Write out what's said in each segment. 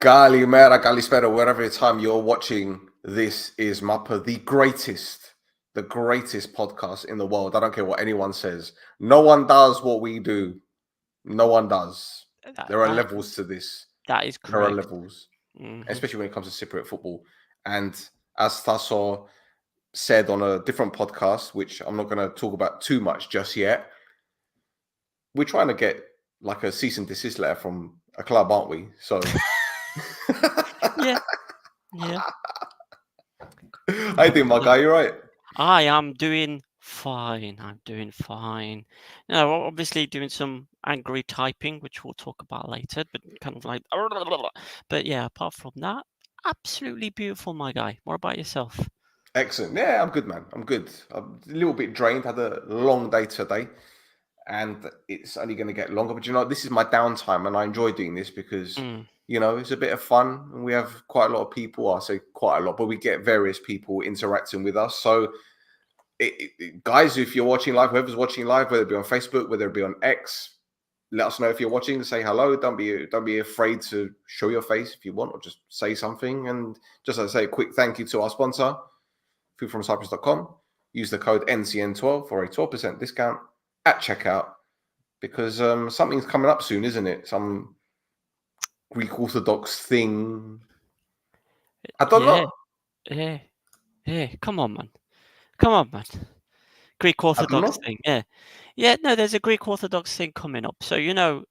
Kalimera, Kalispera, wherever time you're watching, this is Mappa, the greatest podcast in the world. I don't care what anyone says. No one does what we do. No one does. There are levels to this. That is correct. There are levels, especially when it comes to Cypriot football. And as Thassos said on a different podcast, which I'm not going to talk about too much just yet, we're trying to get like a cease and desist letter from a club, aren't we? So... Yeah. How you doing, my guy? You right? I am doing fine. Now, obviously doing some angry typing, which we'll talk about later, but kind of like... But yeah, apart from that, absolutely beautiful, my guy. What about yourself? Excellent. Yeah, I'm good, man. I'm good. I'm a little bit drained. Had a long day today, and it's only going to get longer. But you know, this is my downtime, and I enjoy doing this because... You know, it's a bit of fun. And we have quite a lot of people. I say quite a lot, but we get various people interacting with us. So, guys, if you're watching live, whoever's watching live, whether it be on Facebook, whether it be on X, let us know if you're watching. Say hello. Don't be afraid to show your face if you want, or just say something. And just to say a quick thank you to our sponsor, foodfromcyprus.com. Use the code NCN12 for a 12% discount at checkout, because something's coming up soon, isn't it? Some Greek Orthodox thing. I don't know. Yeah. Come on, man. Greek Orthodox thing. Yeah. No, there's a Greek Orthodox thing coming up. So you know,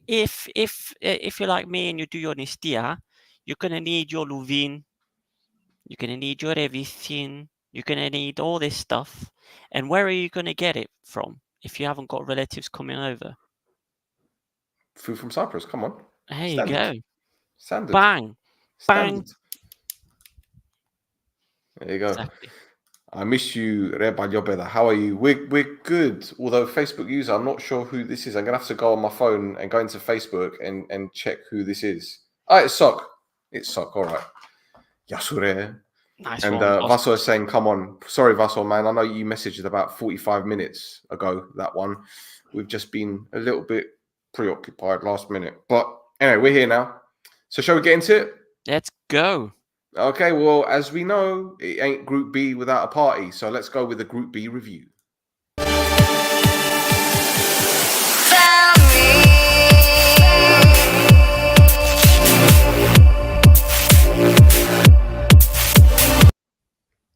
if you're like me and you do your nistia, you're gonna need your luvin. You're gonna need your everything. You're gonna need all this stuff. And where are you gonna get it from if you haven't got relatives coming over? Food from Cyprus. Come on. There you go. Standard. Bang. There you go. Exactly. I miss you, Reba Yobeda. How are you? We're good. Although Facebook user, I'm not sure who this is. I'm gonna have to go on my phone and go into Facebook and check who this is. It's Sok. It's Sok. All right. Yasure. Nice. And Vaso is saying, "Come on, sorry, Vaso, man. I know you messaged about 45 minutes ago. That one. We've just been a little bit preoccupied last minute, but." Anyway, we're here now. So shall we get into it? Let's go. Okay, well, as we know, it ain't Group B without a party. So let's go with the Group B review.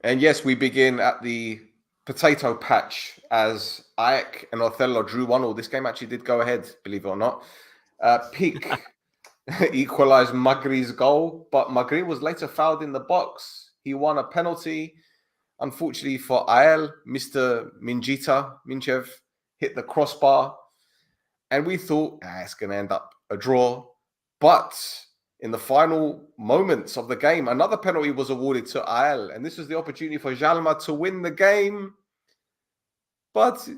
And yes, we begin at the potato patch as Ayak and Othello drew 1-1. This game actually did go ahead, believe it or not. Peak equalized Magri's goal, but Magri was later fouled in the box. He won a penalty. Unfortunately for Ael, Mr. Minchev hit the crossbar, and we thought it's going to end up a draw. But in the final moments of the game, another penalty was awarded to Ael, and this was the opportunity for Jalma to win the game. But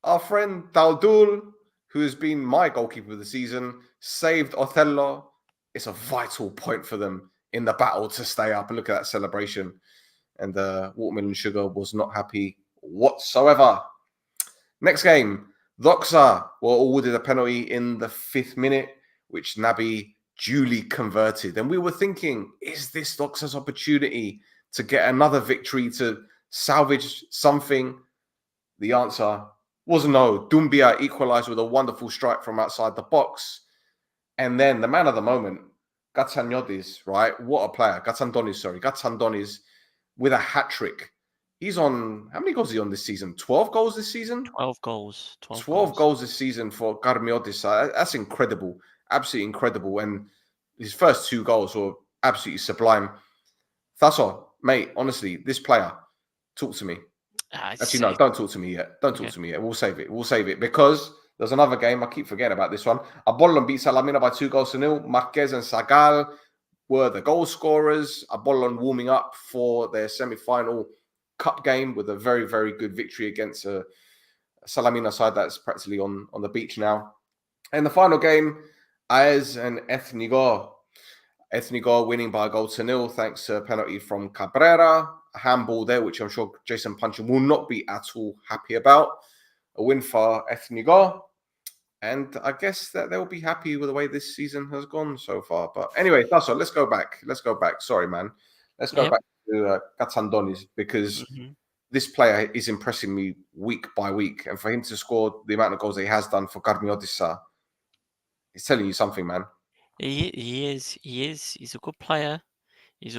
our friend Daldul, who has been my goalkeeper of the season, saved Othello. It's a vital point for them in the battle to stay up. And look at that celebration. And Watermelon Sugar was not happy whatsoever. Next game, Doxa were awarded a penalty in the 5th minute, which Naby duly converted. And we were thinking, is this Doxa's opportunity to get another victory, to salvage something? The answer was no. Dumbia equalized with a wonderful strike from outside the box. And then the man of the moment, Gatsantonis, right? What a player. Gatsantonis with a hat-trick. He's on, how many goals is he on this season? 12 goals this season? 12 goals. 12 goals this season for Karmiotis. That's incredible. Absolutely incredible. And his first 2 goals were absolutely sublime. Thassos, mate, honestly, this player, talk to me. Actually, no, don't talk to me yet. Don't talk to me yet. We'll save it because there's another game. I keep forgetting about this one. Apoel beat Salamina by 2-0. Marquez and Sagal were the goal scorers. Apoel warming up for their semi-final cup game with a very, very good victory against a Salamina side that's practically on the beach now. And the final game, Aez and Ethnigo. Ethnigo winning by 1-0 thanks to a penalty from Cabrera. A handball there, which I'm sure Jason Punchin will not be at all happy about. A win for Ethnigo. And I guess that they'll be happy with the way this season has gone so far. But anyway, Thassos, let's go back. Sorry, man. Let's go Yep. back to Gatsantonis, because Hmm. this player is impressing me week by week. And for him to score the amount of goals that he has done for Karmiotissa, he's telling you something, man. He is. He's a good player. There's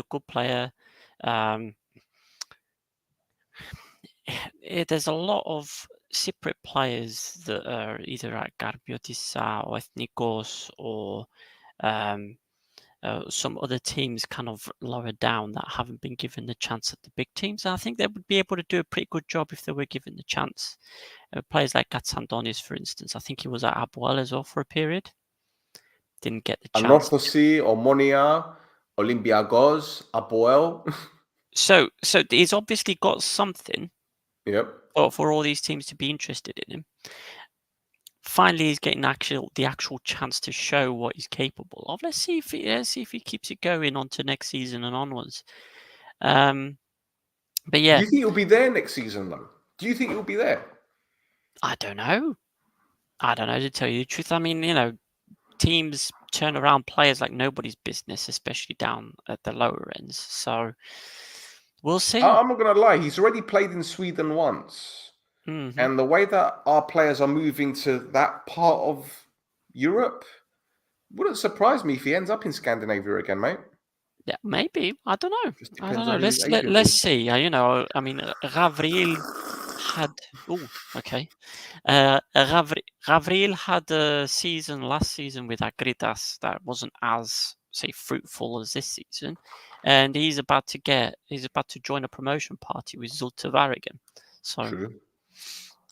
a lot of Cypriot players that are either at Karmiotissa or Ethnikos or some other teams kind of lower down that haven't been given the chance at the big teams. And I think they would be able to do a pretty good job if they were given the chance. Players like Gatsantonis, for instance, I think he was at Apoel as well for a period. Didn't get the chance. Anorthosis, Omonia, Olympiacos, Apoel. So he's obviously got something Yep. for all these teams to be interested in him. Finally, he's getting the actual chance to show what he's capable of. Let's see if he keeps it going on to next season and onwards. But yeah, Do you think he'll be there next season, though? Do you think he'll be there? I don't know. To tell you the truth. I mean, teams turn around players like nobody's business, especially down at the lower ends. So we'll see. I'm not going to lie. He's already played in Sweden once. Mm-hmm. And the way that our players are moving to that part of Europe, wouldn't surprise me if he ends up in Scandinavia again, mate. Yeah, maybe. I don't know. Just depends on who his Let's agent let's is. see. I mean, Gavril had. Oh, okay. Gavril had a season last season with Agridas that wasn't as, say, fruitful as this season, and he's about to join a promotion party with Zulte Waregem. So True.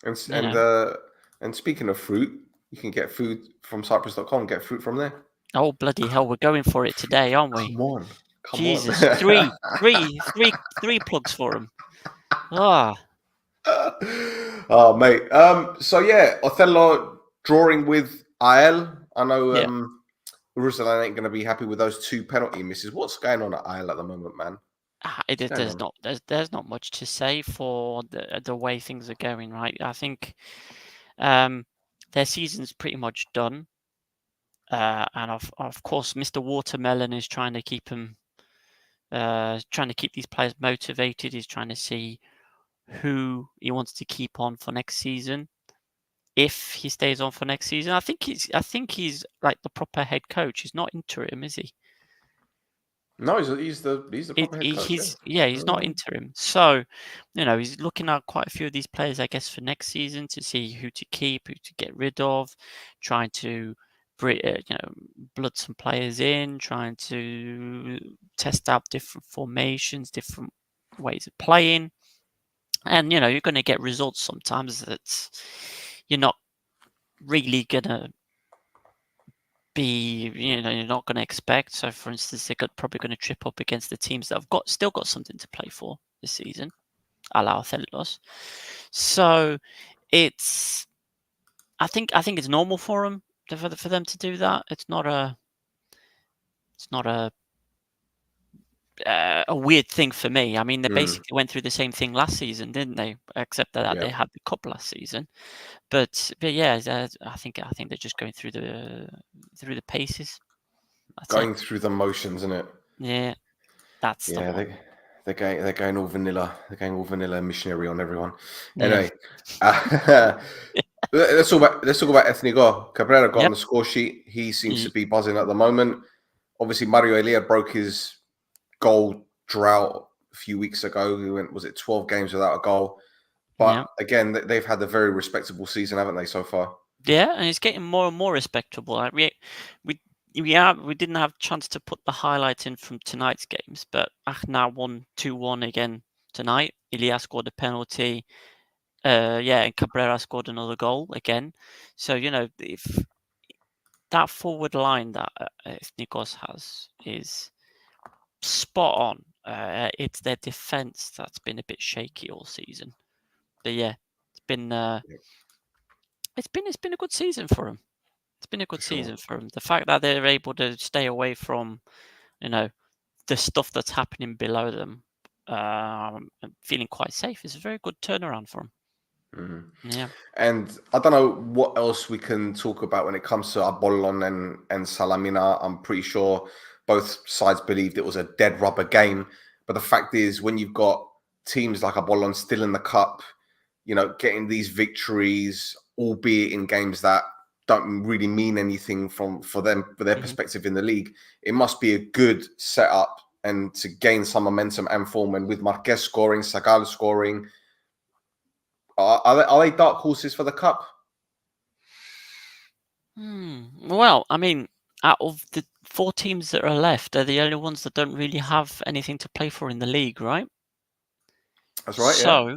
And speaking of fruit, you can get food from Cyprus.com. Get fruit from there. oh bloody hell, we're going for it today, aren't we? Come on. Jesus, three plugs for him. Ah. Oh, mate. So yeah, Othello drawing with Ael. I know Yeah. Ruslan ain't going to be happy with those 2 penalty misses. What's going on at Ael at the moment, man? There's not much to say for the way things are going, right? I think their season's pretty much done, and of course, Mr. Watermelon is trying to keep these players motivated. He's trying to see who he wants to keep on for next season. If he stays on for next season, I think he's like the proper head coach. He's not interim, is he? No, he's the proper head coach. He's not interim. So, he's looking at quite a few of these players, I guess, for next season to see who to keep, who to get rid of, trying to blood some players in, trying to test out different formations, different ways of playing. And, you're going to get results sometimes that you're not really going to be, you're not going to expect. So, for instance, they're probably going to trip up against the teams that have still got something to play for this season, a la Othellos. So, I think it's normal for them for them to do that. It's not a weird thing for me. I mean, they basically went through the same thing last season, didn't they? Except that they had the cup last season. But yeah, I think they're just going through the paces. Going through the motions, isn't it? Yeah, that's the one. They're going all vanilla. They're going all vanilla missionary on everyone. Yeah. Anyway, let's talk about Ethnico. Cabrera got on the score sheet. He seems to be buzzing at the moment. Obviously, Mario Elia broke his goal drought a few weeks ago. He went, was it 12 games without a goal? But again, they've had a very respectable season, haven't they, so far? Yeah, and it's getting more and more respectable. Like we didn't have a chance to put the highlight in from tonight's games, but Achna won 2-1 again tonight. Ilya scored a penalty. And Cabrera scored another goal again. So, if that forward line that Nikos has is spot on, it's their defense that's been a bit shaky all season. But yeah, it's been a good season for them. It's been a good season for them. The fact that they're able to stay away from, the stuff that's happening below them, and feeling quite safe is a very good turnaround for them. Yeah. And I don't know what else we can talk about when it comes to Apollon and Salamina. I'm pretty sure both sides believed it was a dead rubber game. But the fact is, when you've got teams like Apollon still in the cup, getting these victories, albeit in games that don't really mean anything for their perspective in the league, it must be a good setup and to gain some momentum and form. And with Marquez scoring, Sagal scoring, are they dark horses for the cup? Well, I mean, out of the 4 teams that are left, they're the only ones that don't really have anything to play for in the league, right? That's right, yeah.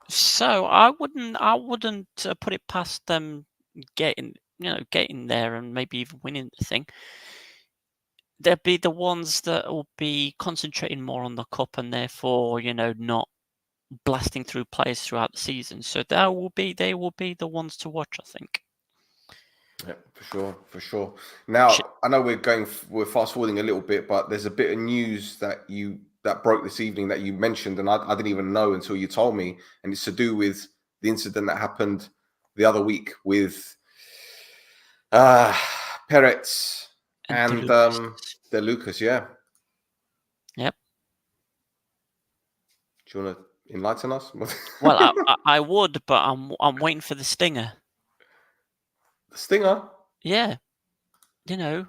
So I wouldn't put it past them getting there and maybe even winning the thing. They'll be the ones that will be concentrating more on the cup and therefore, not blasting through players throughout the season. So they will be the ones to watch, I think. Yeah, for sure. Now, I know we're fast forwarding a little bit, but there's a bit of news that broke this evening that you mentioned, and I didn't even know until you told me, and it's to do with the incident that happened the other week with Peretz and De Lucas, yeah. Yep. Do you want to enlighten us? Well, I would, but I'm waiting for the stinger. The stinger? Yeah. The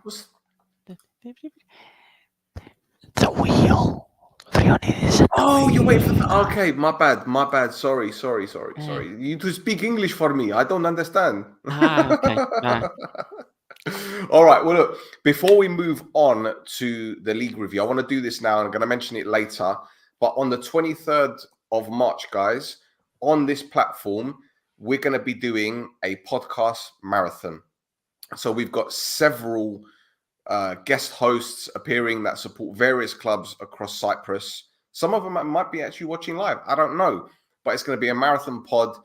wheel. Oh, you wait for the... Okay, my bad. Sorry. You to speak English for me. I don't understand. Okay. All right. Well, look, before we move on to the league review, I want to do this now. I'm going to mention it later. But on the 23rd of March, guys, on this platform, we're going to be doing a podcast marathon. So we've got several guest hosts appearing that support various clubs across Cyprus. Some of them might be actually watching live. I don't know. But it's going to be a marathon pod.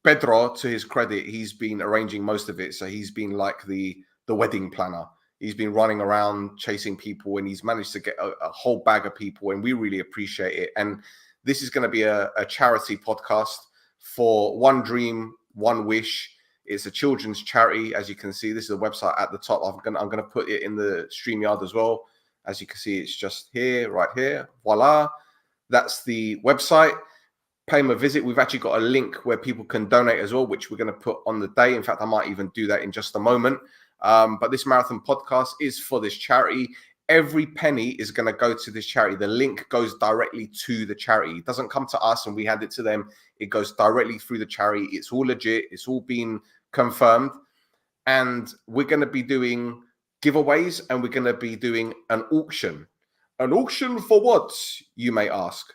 Pedro, to his credit, he's been arranging most of it. So he's been like the wedding planner. He's been running around chasing people, and he's managed to get a whole bag of people, and we really appreciate it. And this is going to be a charity podcast for One Dream, One Wish. It's a children's charity, as you can see. This is a website at the top. I'm gonna put it in the StreamYard as well. As you can see, it's just here, right here. Voila. That's the website. Pay them a visit. We've actually got a link where people can donate as well, which we're going to put on the day. In fact, I might even do that in just a moment. But this marathon podcast is for this charity. Every penny is going to go to this charity. The link goes directly to the charity. It doesn't come to us and we hand it to them. It goes directly through the charity. It's all legit. It's all been confirmed. And we're going to be doing giveaways, and we're going to be doing an auction. An auction for what, you may ask?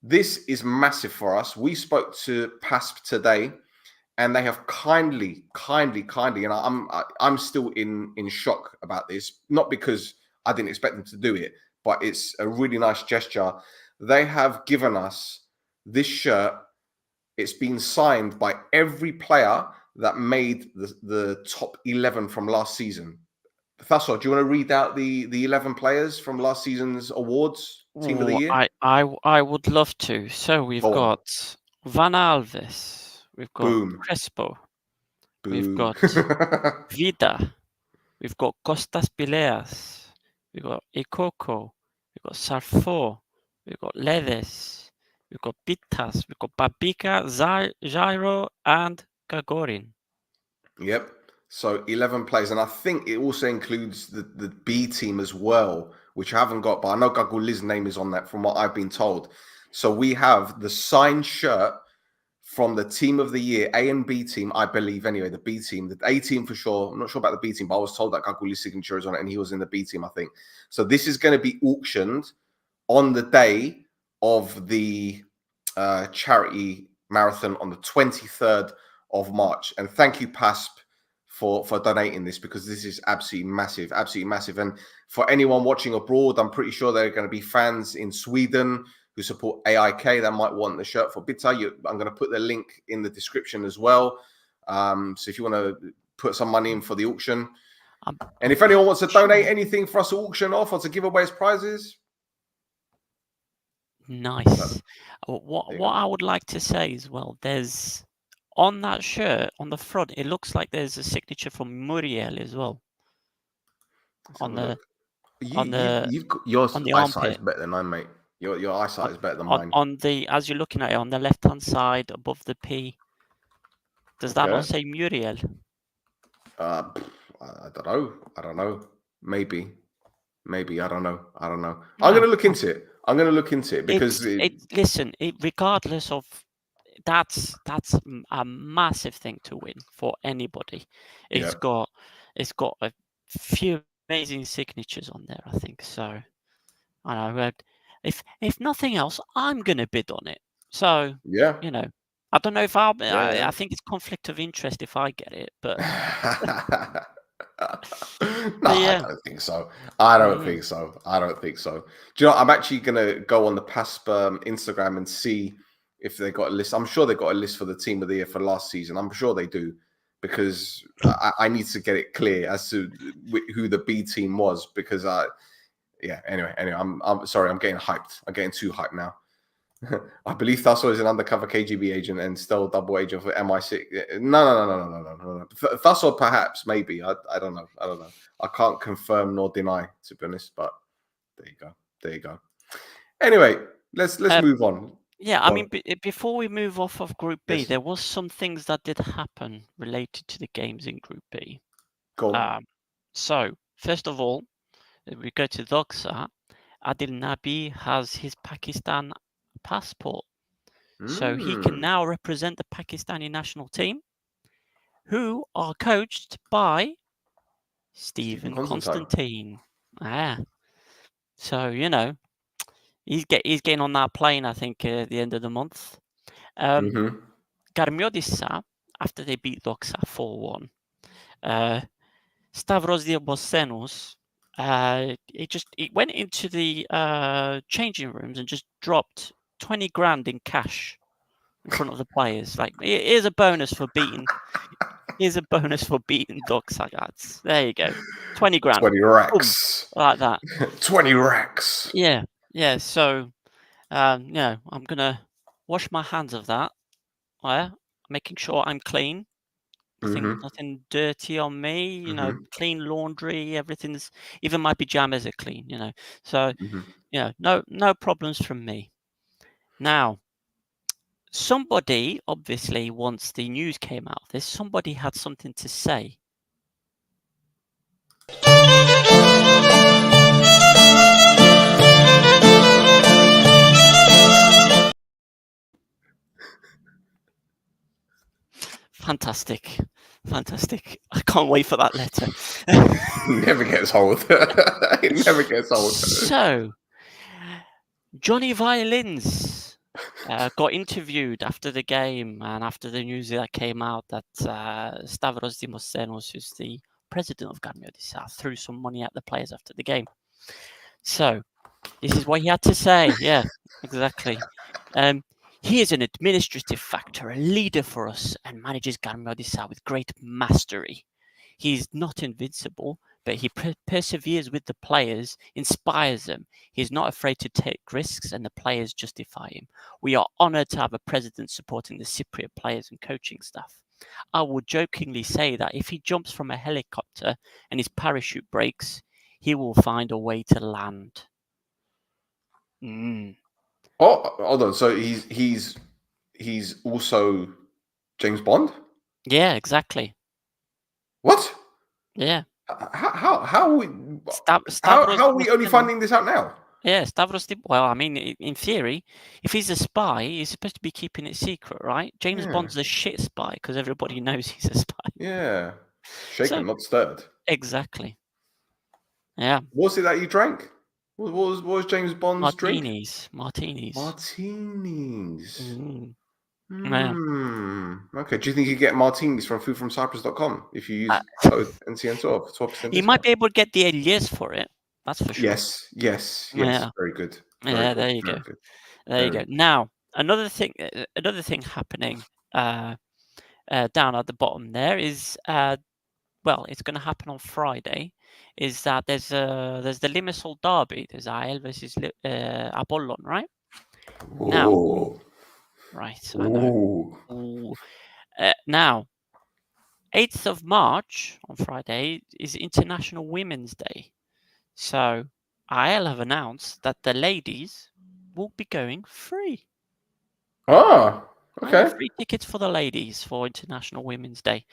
This is massive for us. We spoke to PASP today, and they have kindly, and I'm still in shock about this. Not because I didn't expect them to do it, but it's a really nice gesture. They have given us this shirt. It's been signed by every player that made the top 11 from last season. Thassos, do you want to read out the 11 players from last season's awards, Team of the Year? I would love to. So we've got Van Alves, we've got Crespo, we've got Vida, we've got Costas Pileas, we've got Ikoko, we've got Sarfo, we've got Ledes, we've got Pitas, we've got Babika, Jairo, and Gagorin. Yep. So 11 players. And I think it also includes the B team as well, which I haven't got, but I know Gaguli's name is on that from what I've been told. So we have the signed shirt from the Team of the Year, A and B team, I believe anyway, the B team. The A team for sure. I'm not sure about the B team, but I was told that Gaguli's signature is on it and he was in the B team, I think. So this is going to be auctioned on the day of the charity marathon on the 23rd of March. And thank you, PASP, for donating this, because this is absolutely massive. And for anyone watching abroad, I'm pretty sure there are going to be fans in Sweden who support AIK that might want the shirt for Bitter. I'm going to put the link in the description as well. So if you want to put some money in for the auction, and if anyone wants to donate anything for us to auction off or to give away as prizes, Nice. What There you go. I would like to say as well, there's on that shirt on the front, it looks like there's a signature from Muriel as well Let's on have a the look. You've got, your on the eyesight is armpit. better than mine, mate. Your eyesight is better than on, mine. on the as you're looking at it on the left hand side above the P. Does that not Okay. say Muriel? I don't know. I don't know. Maybe. I don't know. I'm No, gonna look into it. Because listen. Regardless of that's a massive thing to win for anybody. yeah. It's got a few amazing signatures on there, I think. So I know if nothing else, I'm gonna bid on it. So Yeah. you know, I don't know if I'll. Yeah. I think it's conflict of interest if I get it, but No, I yeah. don't think so. I don't Mm. think so. Do you know, I'm actually going to go on the PASP Instagram and see if they got a list. I'm sure they got a list for the team of the year for last season. I'm sure they do, because I need to get it clear as to who the B team was, because anyway, I'm sorry. I'm getting hyped. I'm getting too hyped now. I believe Thassos is an undercover KGB agent and still double agent for MI6. No. Thassos perhaps, maybe. I don't know. I can't confirm nor deny, to be honest. But there you go. Anyway, let's move on. Yeah, I mean, before we move off of Group B, Yes. there was some things that did happen related to the games in Group B. Go on. So first of all, if we go to Doxa, Adil Nabi has his Pakistan passport. So he can now represent the Pakistani national team, who are coached by Stephen Constantine. So he's getting on that plane, I think, at the end of the month. Garmiodissa, after they beat Doxa 4-1, Stavros Diabosenos, he went into the changing rooms and just dropped 20 grand in cash in front of the players. Like, here's a bonus for beating. Here's a bonus for beating Doxa, lads. There you go, 20 grand. 20 racks. Boom, like that. 20 racks. Yeah. So, I'm gonna wash my hands of that. Making sure I'm clean. Nothing dirty on me, clean laundry, everything's, even my pajamas are clean, So, no problems from me. Now, somebody, obviously, once the news came out, somebody had something to say. Fantastic. I can't wait for that letter. Never gets old. It never gets old. So, Johnny Violins got interviewed after the game and after the news that came out that Stavros Diabosenos, who's the president of Garmiodissa, threw some money at the players after the game. So, this is what he had to say. Yeah, exactly. He is an administrative factor, a leader for us, and manages Garmiodissa with great mastery. He's not invincible, but he perseveres with the players, inspires them. He is not afraid to take risks, and the players justify him. We are honoured to have a president supporting the Cypriot players and coaching staff. I would jokingly say that if he jumps from a helicopter and his parachute breaks, he will find a way to land. Oh, hold on. So he's also James Bond? Yeah, exactly. What? Yeah. How are we only finding this out now? Yeah, Stavros. Well, I mean, in theory, if he's a spy, he's supposed to be keeping it secret, right? James Bond's a shit spy because everybody knows he's a spy. Yeah, shaken, not stirred. Exactly. Yeah. What was it that you drank? What was James Bond's drink? Martinis. Yeah. Okay. Do you think you get martinis from foodfromcyprus.com if you use code NCN12? 12%. You might be able to get the Elias for it. That's for sure. Yes. Yeah. Very good. There you go. There you go. Now, another thing happening down at the bottom there is it's going to happen on Friday. Is that there's the Limassol derby? There's AEL versus Apollon, right? Now, Ooh. right, I know. Ooh. Now, 8th of March on Friday is International Women's Day. So IL have announced that the ladies will be going free. Ah, okay. Free tickets for the ladies for International Women's Day.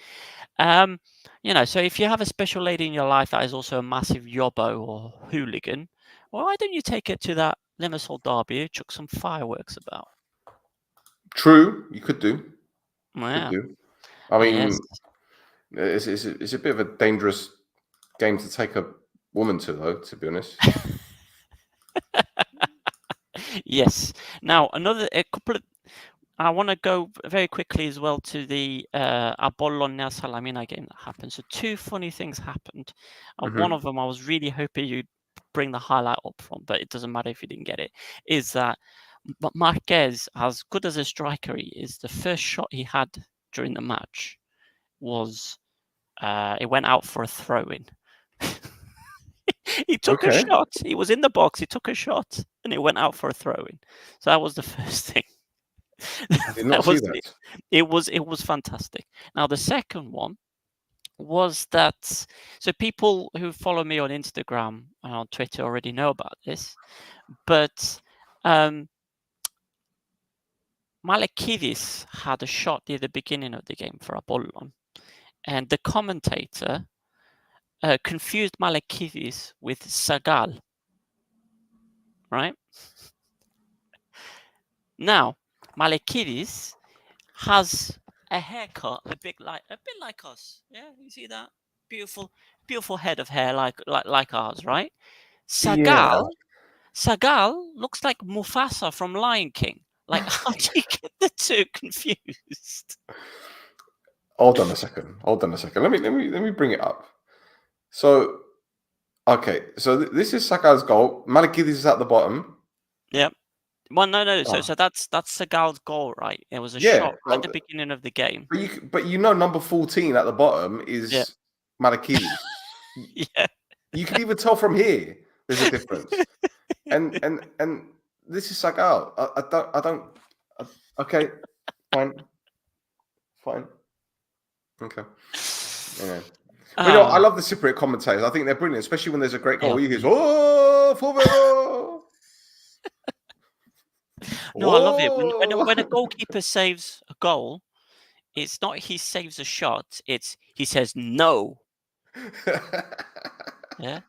So if you have a special lady in your life that is also a massive yobbo or hooligan, well, why don't you take her to that Limassol derby, chuck some fireworks about? True, you could do. Yeah. Could do. I mean, Yes. it's a bit of a dangerous game to take a woman to, though, to be honest. Yes. Now, I want to go very quickly as well to the Apoel and Salamina game that happened. So 2 funny things happened. One of them I was really hoping you'd bring the highlight up from, but it doesn't matter if you didn't get it, is that Marquez, as good as a striker he is, the first shot he had during the match was it went out for a throw-in. He took a shot. He was in the box. He took a shot, and it went out for a throw-in. So that was the first thing. I did not see that. It was fantastic. Now the second one was that. So people who follow me on Instagram and on Twitter already know about this, but Malakidis had a shot near the beginning of the game for Apollon, and the commentator confused Malakidis with Sagal. Right? Now, Malakidis has a haircut a bit like us. Yeah, you see that? Beautiful head of hair like ours, right? Sagal looks like Mufasa from Lion King. Like, how do you get the two confused? Hold on a second. Let me bring it up. So, okay. So this is Saka's goal. Malakidis is at the bottom. Yep. Well, no. So that's Sagal's goal, right? It was a shot at the beginning of the game. But number 14 at the bottom is Malakidis. Yeah. You can even tell from here there's a difference. and this is Sagal. I don't. Okay, fine. Okay. Yeah. But I love the Cypriot commentators. I think they're brilliant, especially when there's a great goal. You hear, "Oh, Fulvio!" No, I love it. When a goalkeeper saves a goal, it's not he saves a shot. It's he says no. Yeah.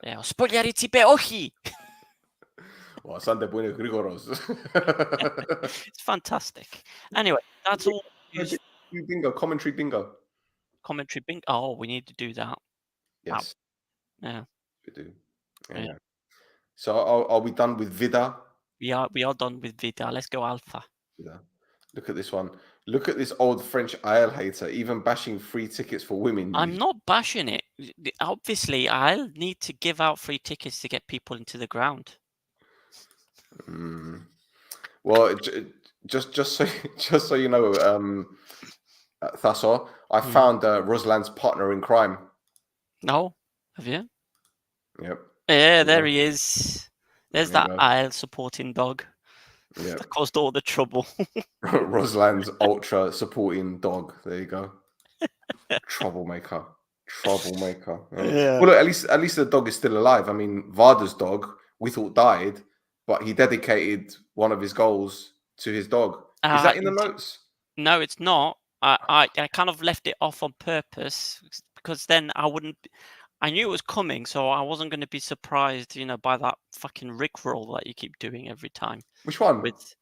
Spogliariti pe ochi. It's fantastic. Anyway, that's all. Commentary bingo. Oh, we need to do that. Yes. Wow. Yeah. We do. Yeah. So are we done with Vida? We are done with Vida. Let's go Alpha. Yeah. Look at this one. Look at this old French IL hater, even bashing free tickets for women. I'm not bashing it. Obviously, I'll need to give out free tickets to get people into the ground. Well, just so you know, Thassos, I found Ruslan's partner in crime. No, have you? Yep. Yeah, there he is. There's that IL supporting dog. Yeah, that caused all the trouble. Ruslan's ultra supporting dog. There you go. Troublemaker. Yeah. Well, look, at least the dog is still alive. I mean, Varda's dog we thought died, but he dedicated one of his goals to his dog. Is that in the notes? No, it's not. I kind of left it off on purpose because then I knew it was coming, so I wasn't going to be surprised, by that fucking rickroll that you keep doing every time. Which one? With,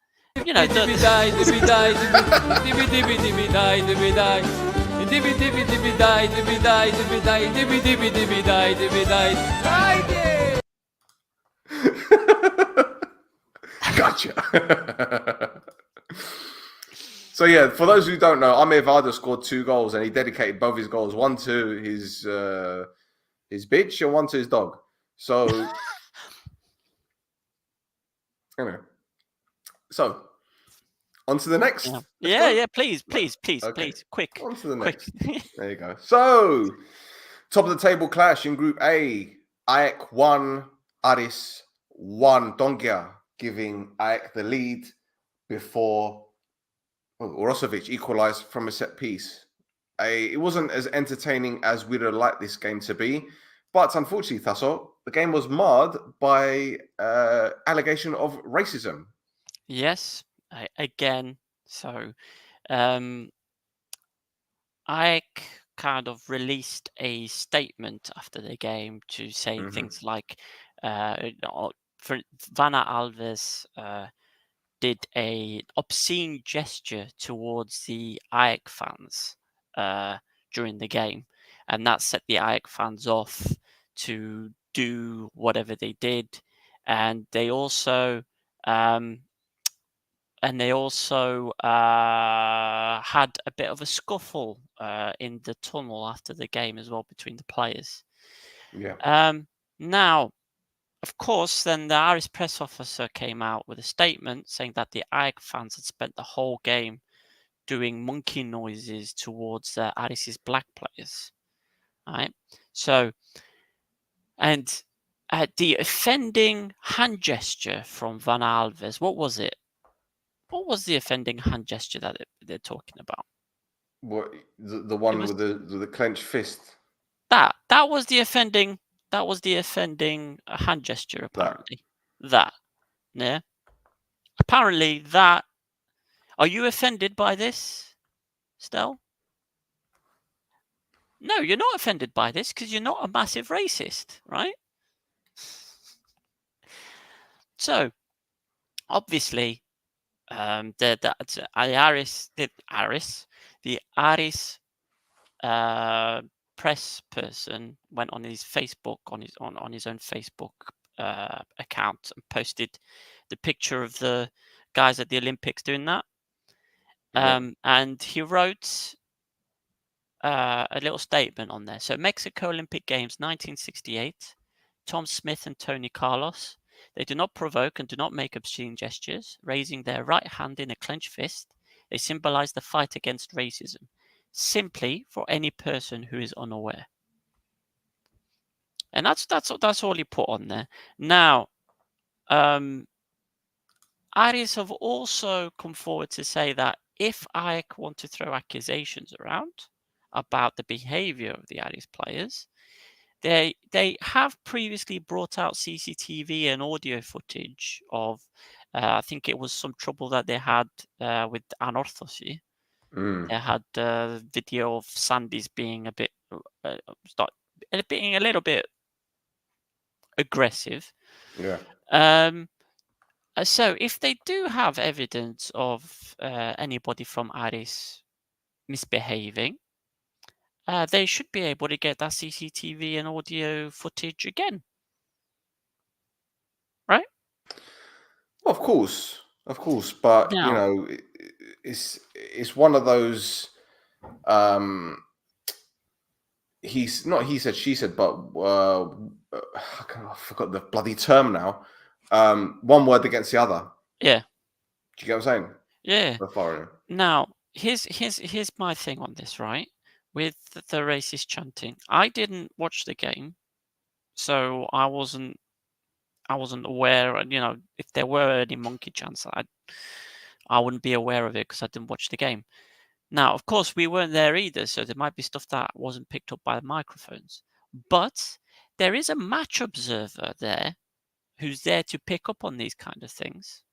Gotcha. So yeah, for those who don't know, Amir Varda scored 2 goals and he dedicated both his goals, one to his bitch and one to his dog. So anyway. So on to the next. Yeah, please, quick. On to the next. There you go. So top of the table clash in Group A. AEK 1, Aris 1, Dongia giving Ajax the lead before Orosovic equalized from a set piece. It wasn't as entertaining as we'd have liked this game to be, but unfortunately, Thasso, the game was marred by allegation of racism. Yes, again. So, Ike kind of released a statement after the game to say things like, for Vanna Alves did a obscene gesture towards the Ajax fans during the game, and that set the Ajax fans off to do whatever they did, and they also had a bit of a scuffle in the tunnel after the game as well between the players. Yeah. Now, of course, then the Irish press officer came out with a statement saying that the Ajax fans had spent the whole game doing monkey noises towards Aris's black players. Right? So, and the offending hand gesture from Van Alves, what was it? What was the offending hand gesture that they're talking about? What the one with the clenched fist? That was the offending. That was the offending hand gesture. Apparently, that. Yeah. Apparently, that. Are you offended by this, Stel? No, you're not offended by this because you're not a massive racist, right? So, obviously, the Aris press person went on his Facebook on his own Facebook account and posted the picture of the guys at the Olympics doing that. And he wrote a little statement on there. So, Mexico Olympic Games 1968, Tom Smith and Tony Carlos. They do not provoke and do not make obscene gestures, raising their right hand in a clenched fist. They symbolize the fight against racism, simply for any person who is unaware. And that's all he put on there. Now, Aris have also come forward to say that if Ajax want to throw accusations around about the behavior of the Aris players, they have previously brought out CCTV and audio footage of, I think it was some trouble that they had with Anorthosis. They had video of Sandy's being a little bit aggressive. Yeah. So if they do have evidence of anybody from Aris misbehaving, they should be able to get that CCTV and audio footage again, right? Of course, but Now, you know, it's one of those. He's not. He said, she said, but I forgot the bloody term now. One word against the other. yeah. Do you get what I'm saying? Yeah. The foreigner. Now, here's my thing on this, right? With the racist chanting, I didn't watch the game, so I wasn't aware. You know, if there were any monkey chants, I wouldn't be aware of it because I didn't watch the game. Now, of course, we weren't there either, so there might be stuff that wasn't picked up by the microphones. But there is a match observer there who's there to pick up on these kind of things.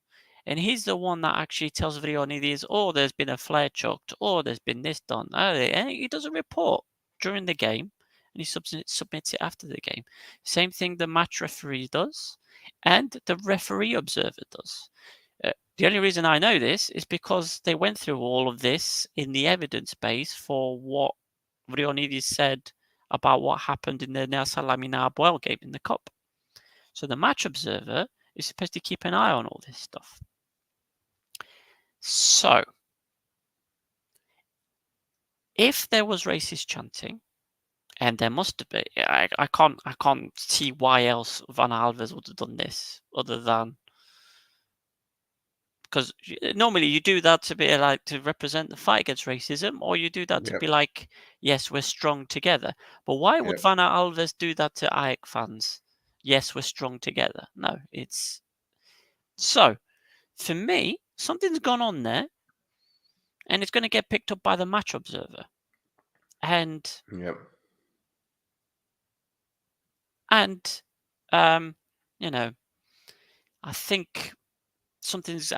And he's the one that actually tells Vrionides, oh, there's been a flare chucked, oh, there's been this done. And he does a report during the game, and he submits it after the game. Same thing the match referee does, and the referee observer does. The only reason I know this is because they went through all of this in the evidence base for what Vrionides said about what happened in the Nea Salamina Apoel game in the Cup. So the match observer is supposed to keep an eye on all this stuff. So, if there was racist chanting, and there must have been, I can't see why else Van Alves would have done this other than because normally you do that to be like to represent the fight against racism, or you do that to be like, yes, we're strong together. But why would Van Alves do that to Ajax fans? Yes, we're strong together. No, it's So, for me, something's gone on there, and it's going to get picked up by the match observer. And you know, I think something's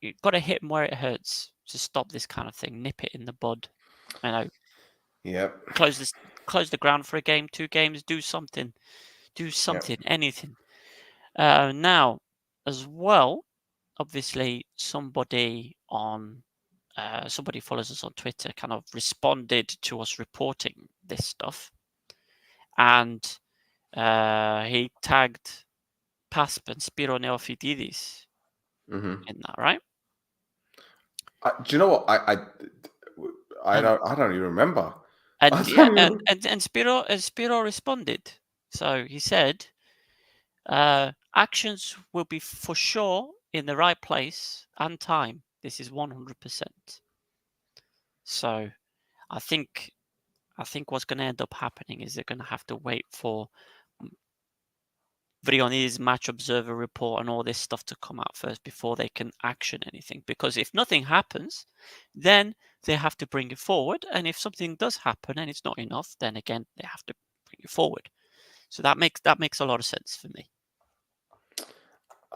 you've got to hit them where it hurts to stop this kind of thing. Nip it in the bud. You know. Yep. Close the ground for a game, 2 games. Do something. Anything. Now, as well, obviously, somebody follows us on Twitter, kind of responded to us reporting this stuff, and he tagged Pasp and Spiro Neofitidis in that, right? Do you know what I don't even remember. And Spiro responded. So he said, actions will be for sure in the right place and time. This is 100%. So I think what's going to end up happening is they're going to have to wait for Vrioni's match observer report and all this stuff to come out first before they can action anything. Because if nothing happens, then they have to bring it forward. And if something does happen and it's not enough, then again, they have to bring it forward. So that makes a lot of sense for me.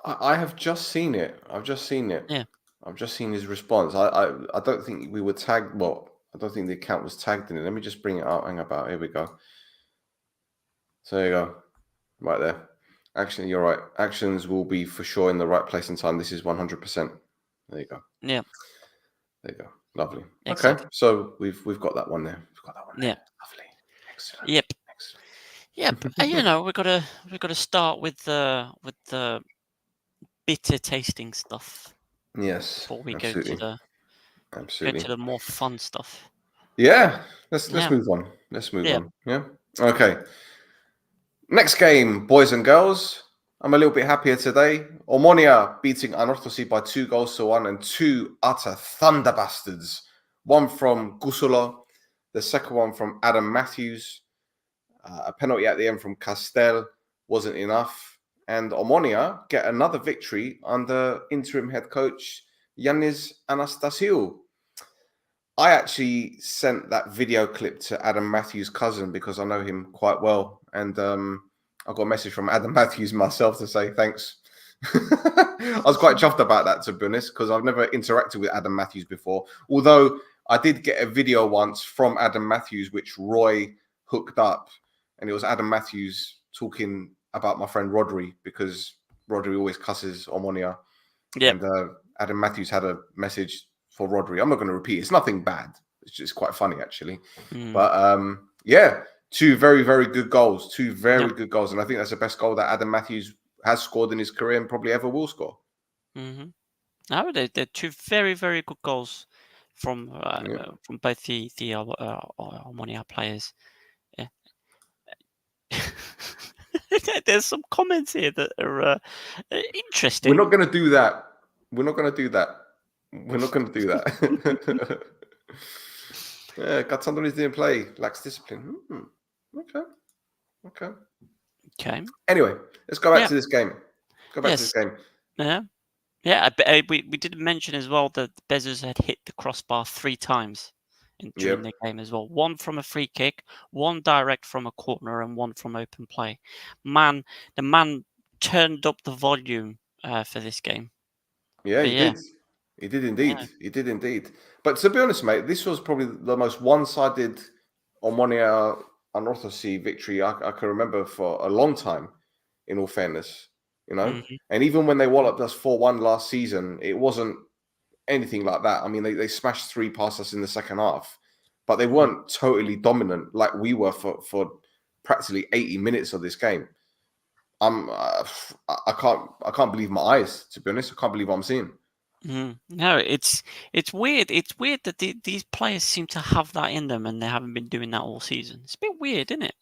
I have just seen it. I've just seen it. Yeah. I've just seen his response. I don't think we were tagged. Well, I don't think the account was tagged in it. Let me just bring it up. Hang about. Here we go. So there you go. Right there. Actually, you're right. Actions will be for sure in the right place and time. This is 100%. There you go. Yeah. There you go. Lovely. Exactly. Okay. So we've got that one there. We've got that one there. Yeah. Lovely. Excellent. Yep. Excellent. Yep. we've got to start with the bitter tasting stuff. Yes. Before we absolutely. go to the more fun stuff. Yeah. Let's move on. Let's move on. Yeah. Okay. Next game, boys and girls. I'm a little bit happier today. Omonia beating Anorthosis by 2-1 and 2 utter thunder bastards. One from Gusolo, the second one from Adam Matthews. A penalty at the end from Stel wasn't enough. And Omonia get another victory under interim head coach Yannis Anastasiou. I actually sent that video clip to Adam Matthews' cousin because I know him quite well. And I got a message from Adam Matthews myself to say thanks. I was quite chuffed about that, to be honest, because I've never interacted with Adam Matthews before. Although I did get a video once from Adam Matthews, which Roy hooked up. And it was Adam Matthews talking about my friend Rodri, because Rodri always cusses Omonia. Yep. And Adam Matthews had a message for Rodri. I'm not going to repeat. It's nothing bad. It's just quite funny, actually. But yeah, 2 very, very good goals. 2 very good goals. And I think that's the best goal that Adam Matthews has scored in his career and probably ever will score. No, they're 2 very, very good goals from both the Omonia players. Yeah. There's some comments here that are interesting. We're not going to do that. We're not going to do that. Yeah, Gatsantonis didn't play. Lacks discipline. Okay. Anyway, let's go back to this game. Yeah. We did mention as well that Bezos had hit the crossbar 3 times during the game as well. 1 from a free kick, 1 direct from a corner, and 1 from open play. The man turned up the volume for this game. Yeah, he did. He did indeed. Yeah. He did indeed. But to be honest, mate, this was probably the most one-sided Omonia Anorthosis victory I can remember for a long time, in all fairness. You know? And even when they walloped us 4-1 last season, it wasn't anything like that. I mean, they smashed 3 past us in the second half, but they weren't totally dominant like we were for practically 80 minutes of this game. I can't believe my eyes, to be honest. I can't believe what I'm seeing. No, it's weird. It's weird that these players seem to have that in them, and they haven't been doing that all season. It's a bit weird, isn't it?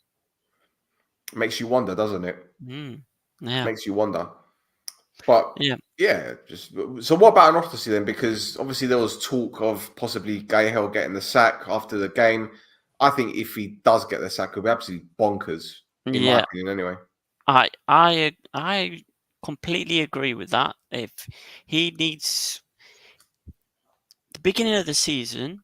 Makes you wonder, doesn't it? Yeah. Makes you wonder. But so what about Anorthosis then? Because obviously there was talk of possibly Gahel getting the sack after the game. I think if he does get the sack, it'll be absolutely bonkers, in my opinion, anyway. I completely agree with that. If he needs the beginning of the season,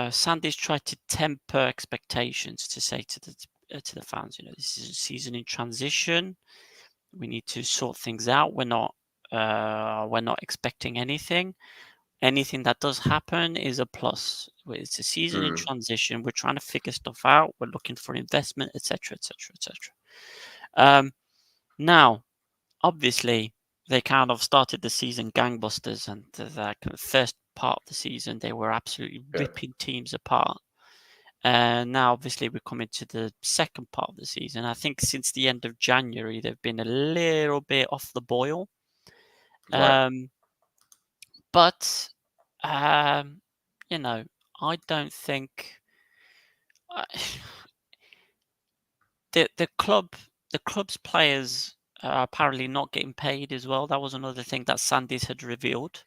Sandy's tried to temper expectations to say to the fans, this is a season in transition. We need to sort things out. We're not expecting anything. Anything that does happen is a plus. It's a season in transition. We're trying to figure stuff out. We're looking for investment, etc., etc., etc. Now, obviously, they kind of started the season gangbusters, and the first part of the season they were absolutely ripping teams apart. And now, obviously, we're coming to the second part of the season. I think since the end of January, they've been a little bit off the boil. Right. But I don't think the club's players are apparently not getting paid as well. That was another thing that Sandys had revealed.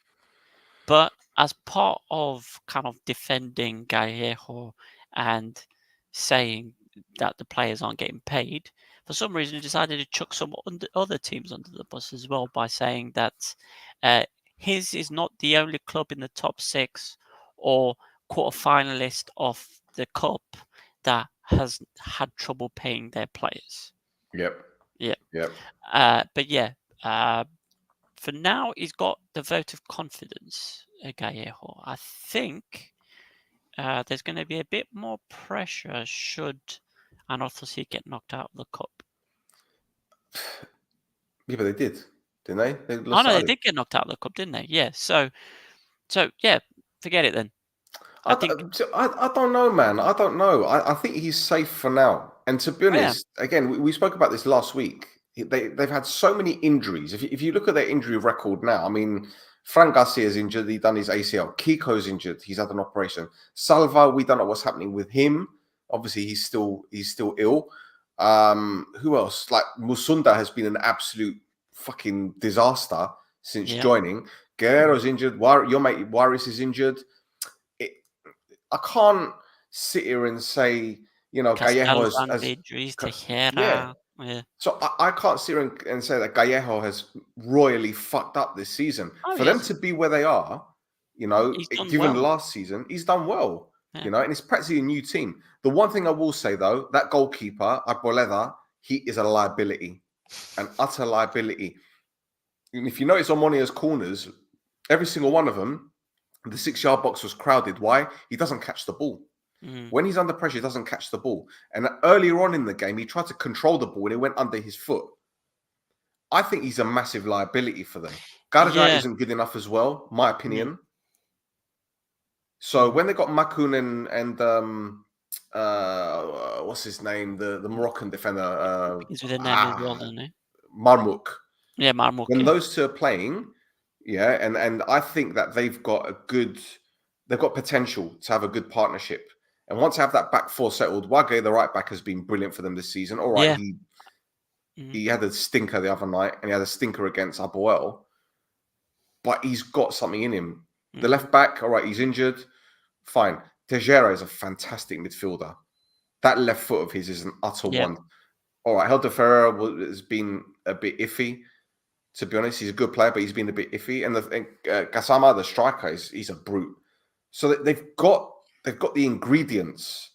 But as part of kind of defending Gallejo and saying that the players aren't getting paid, for some reason he decided to chuck some other teams under the bus as well by saying that his is not the only club in the top 6 or quarter-finalist of the cup that has had trouble paying their players. Yep. But yeah, for now, he's got the vote of confidence, Gallejo. I think there's going to be a bit more pressure should Anorthosis get knocked out of the cup. Yeah, but they did, didn't they? They did get knocked out of the cup, didn't they? Yeah. So yeah, forget it then. I don't know, man. I don't know. I think he's safe for now. And to be honest, again, we spoke about this last week. They've had so many injuries. If you look at their injury record now, I mean, Fran Garcia's injured. He's done his ACL. Kiko's injured. He's had an operation. Salva, we don't know what's happening with him. Obviously, he's still ill. Who else? Like Musunda has been an absolute fucking disaster since joining. Guerrero's injured. Your mate Waris is injured. I can't sit here and say, Gallejo has injuries, Tejera. Yeah. So I can't sit here and say that Gallejo has royally fucked up this season. For them to be where they are, given last season, he's done well. And it's practically a new team. The one thing I will say though, that goalkeeper, Apoel, he is a liability, an utter liability. And if you notice Omonia's corners, every single one of them, the 6-yard box was crowded. Why? He doesn't catch the ball. When he's under pressure, he doesn't catch the ball. And earlier on in the game, he tried to control the ball and it went under his foot. I think he's a massive liability for them. Garaga isn't good enough as well, my opinion. So when they got Makun and what's his name? The Moroccan defender. He's with a name as well, doesn't he? Marmouk. Yeah, Marmouk. When those two are playing, and I think that they've got potential to have a good partnership. And once they have that back four settled, Wage, the right back, has been brilliant for them this season. All right, he had a stinker the other night, and he had a stinker against Apoel, but he's got something in him. The left back, all right, he's injured. Fine. Tejera is a fantastic midfielder. That left foot of his is an utter wonder. All right, Helder Ferreira has been a bit iffy. To be honest, he's a good player, but he's been a bit iffy. And Gassama, the striker, he's a brute. So they've got the ingredients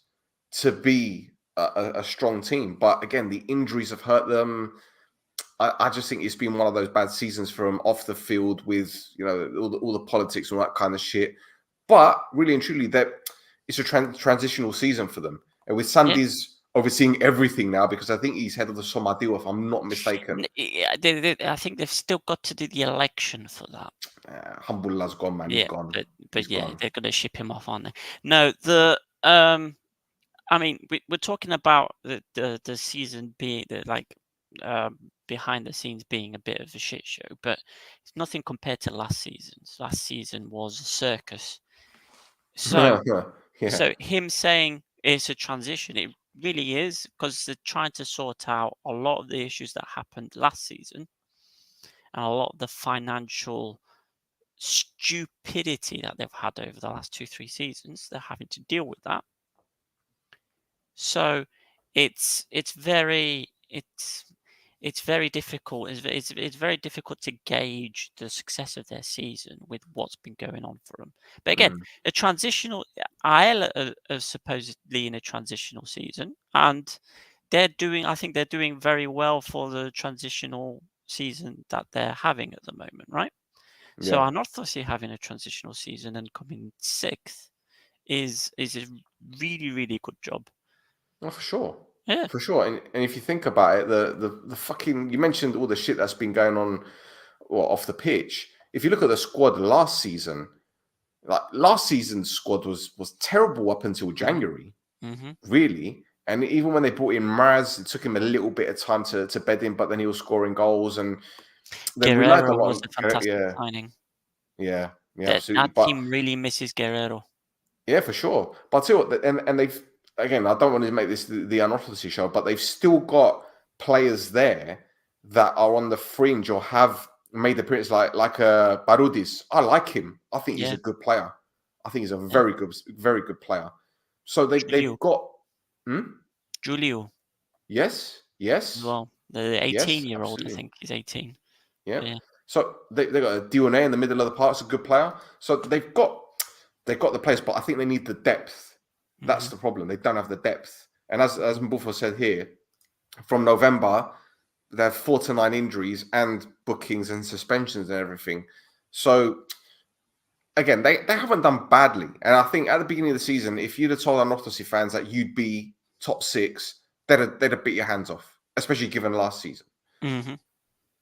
to be a strong team. But again, the injuries have hurt them. I just think it's been one of those bad seasons for them off the field with all the politics and all that kind of shit. But really and truly, it's a transitional season for them. And with Sandy's overseeing everything now, because I think he's head of the Somadil, if I'm not mistaken. I think they've still got to do the election for that. Hambullah's gone, man. He's gone. But gone. They're going to ship him off, aren't they? No, I mean, we're talking about the season being behind the scenes being a bit of a shit show, but it's nothing compared to last season. Last season was a circus. So, so him saying it's a transition, it really is, because they're trying to sort out a lot of the issues that happened last season and a lot of the financial stupidity that they've had over the last 2-3 seasons. They're having to deal with that. So it's it's very difficult. It's very difficult to gauge the success of their season with what's been going on for them. But again, a transitional Apoel are supposedly in a transitional season, and I think they're doing very well for the transitional season that they're having at the moment, right? So Anorthosis having a transitional season and coming 6th is a really, really good job. Oh, for sure. Yeah. For sure. And if you think about it, the fucking, you mentioned all the shit that's been going on off the pitch. If you look at the squad last season, like last season's squad was terrible up until January, really. And even when they brought in Mraz, it took him a little bit of time to bed in, but then he was scoring goals. And then we learned a Guerrero lot. was a fantastic signing. Yeah, absolutely. That team really misses Guerrero. Yeah, for sure. But I'll tell you what, and they've, again, I don't want to make this the Anorthosis show, but they've still got players there that are on the fringe or have made appearances, like Barudis. I like him. I think he's a good player. I think he's a very good player. So they've got Julio. Yes. Well, the 18-year-old, I think he's 18. Yeah. So they got a Dionne in the middle of the park. It's a good player. So they've got the players, but I think they need the depth. That's the problem. They don't have the depth. And as Mbufo said here, from November, they have 4 to 9 injuries and bookings and suspensions and everything. So again, they haven't done badly. And I think at the beginning of the season, if you'd have told Anorthosis fans that you'd be top 6, they'd have bit your hands off, especially given last season.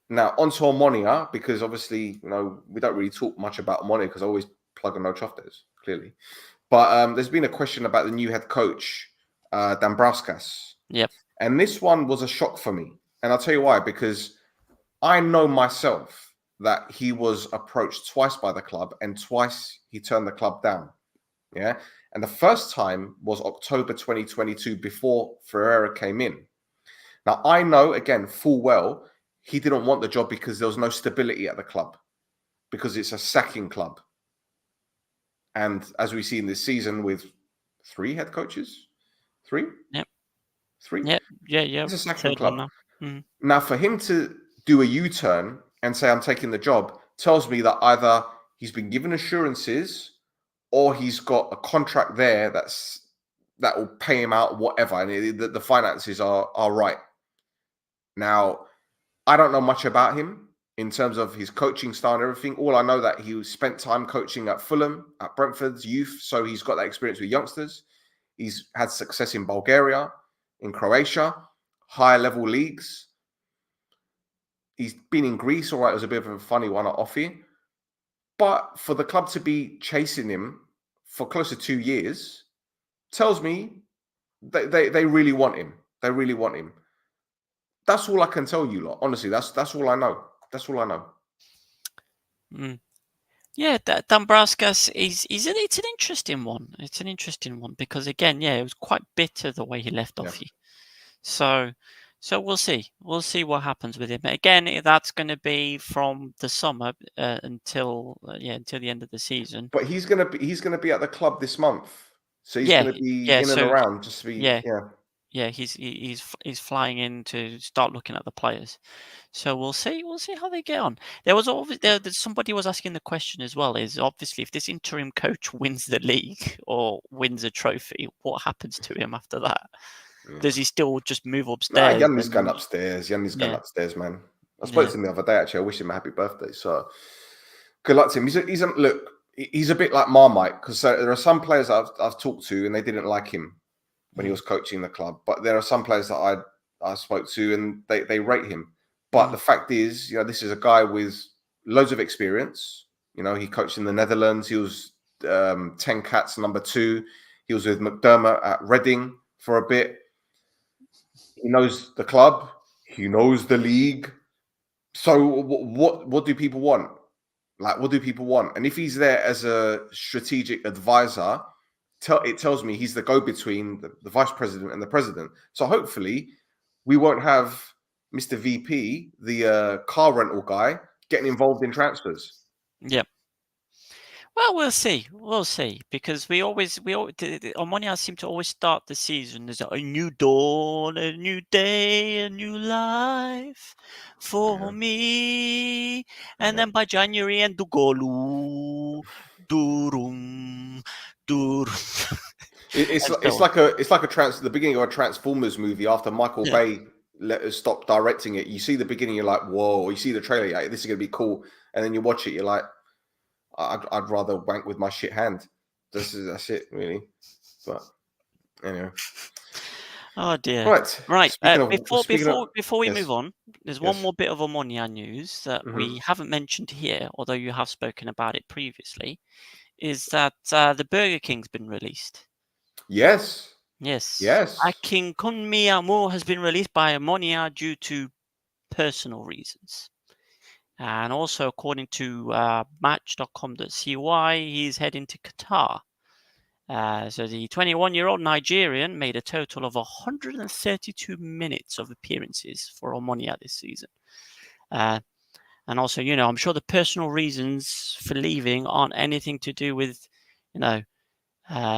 Now, onto Omonia, because obviously, we don't really talk much about Omonia because I always plug on no chufters, clearly. But there's been a question about the new head coach, Dambrauskas. Yep. And this one was a shock for me. And I'll tell you why, because I know myself that he was approached twice by the club and twice he turned the club down. Yeah. And the first time was October 2022 before Ferreira came in. Now, I know, again, full well, he didn't want the job because there was no stability at the club, because it's a sacking club. And as we see in this season with 3 head coaches, 3? Yep. 3? Yeah. It's a sacking club. Now. Now, for him to do a U-turn and say, I'm taking the job, tells me that either he's been given assurances or he's got a contract there that will pay him out whatever. And the finances are right. Now, I don't know much about him in terms of his coaching style and everything. All I know that he spent time coaching at Fulham, at Brentford's youth. So he's got that experience with youngsters. He's had success in Bulgaria, in Croatia, higher level leagues. He's been in Greece. All right, it was a bit of a funny one at Offie. But for the club to be chasing him for close to 2 years tells me they really want him. They really want him. That's all I can tell you lot. Honestly, that's all I know. That's all I know. Yeah, Dambrauskas it's an interesting one. It's an interesting one because again, it was quite bitter the way he left Offie. So we'll see. We'll see what happens with him. Again, that's going to be from the summer until the end of the season. But he's gonna be at the club this month. So he's gonna be in and around just to be Yeah, he's flying in to start looking at the players. So we'll see how they get on. There was somebody was asking the question as well, is obviously if this interim coach wins the league or wins a trophy, what happens to him after that? Does he still just move upstairs? Yanni's going upstairs. Yanni's going upstairs, man. I spoke to him the other day, actually. I wish him a happy birthday. So good luck to him. He's a bit like Marmite, because there are some players I've talked to and they didn't like him when he was coaching the club. But there are some players that I spoke to and they rate him. But the fact is, this is a guy with loads of experience. He coached in the Netherlands. He was 10 Cats number 2. He was with McDermott at Reading for a bit. He knows the club. He knows the league. So what do people want? Like, what do people want? And if he's there as a strategic advisor, it tells me he's the go-between the vice president and the president. So hopefully we won't have Mr. VP, the car rental guy, getting involved in transfers. Yep. Well, we'll see. We'll see, because Omonia seem to always start the season as a new dawn, a new day, a new life for me, and then by January and Dugolu, Durum, Durum, It's and it's so on. like the beginning of a Transformers movie after Michael Yeah. Bay let us stop directing it. You see the beginning, you're like, whoa. You see the trailer, you're like, this is gonna be cool, and then you watch it, you're like, I'd rather wank with my shit hand. That's it, really. But anyway, Oh dear. right. Right. Speaking of, Before we yes, move on, there's one yes. more bit of Omonia news that Hmm. we haven't mentioned here, although you have spoken about it previously. Is that the Burger King's been released? Yes, Yes. yes, King Kunmiyamu has been released by Omonia due to personal reasons. And also, according to match.com.cy, he's heading to Qatar. So the 21-year-old Nigerian made a total of 132 minutes of appearances for Omonia this season. And also, I'm sure the personal reasons for leaving aren't anything to do with,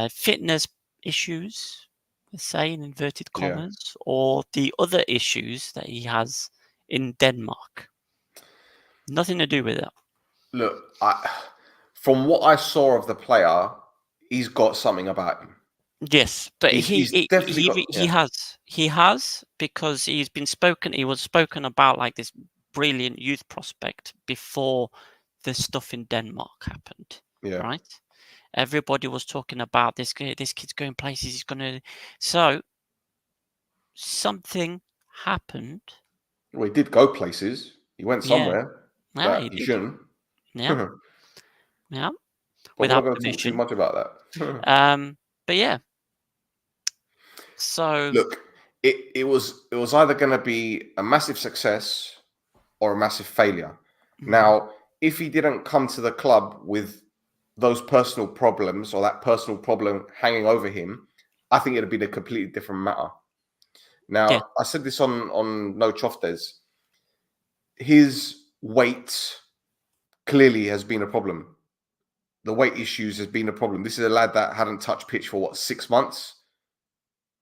fitness issues, let's say in inverted yeah. commas, or the other issues that he has in Denmark. Nothing to do with it. Look, from what I saw of the player, he's got something about him. Yes, but He's definitely got, he has, because he was spoken about like this brilliant youth prospect before the stuff in Denmark happened, yeah. right? Everybody was talking about this kid's going places, he's gonna. So something happened. Well, he did go places. He went Yeah, somewhere yeah, that he he did. shouldn't. Yeah, But yeah, we're not without going to talk too permission. much about that. But yeah. So Look, it was either going to be a massive success or a massive failure. mhm, Now, if he didn't come to the club with those personal problems or that personal problem hanging over him, I think it'd been a completely different matter. yeah, Now, I said this on No Choftes. His weight clearly has been a problem. The weight issues has been a problem. This is a lad that hadn't touched pitch for 6 months.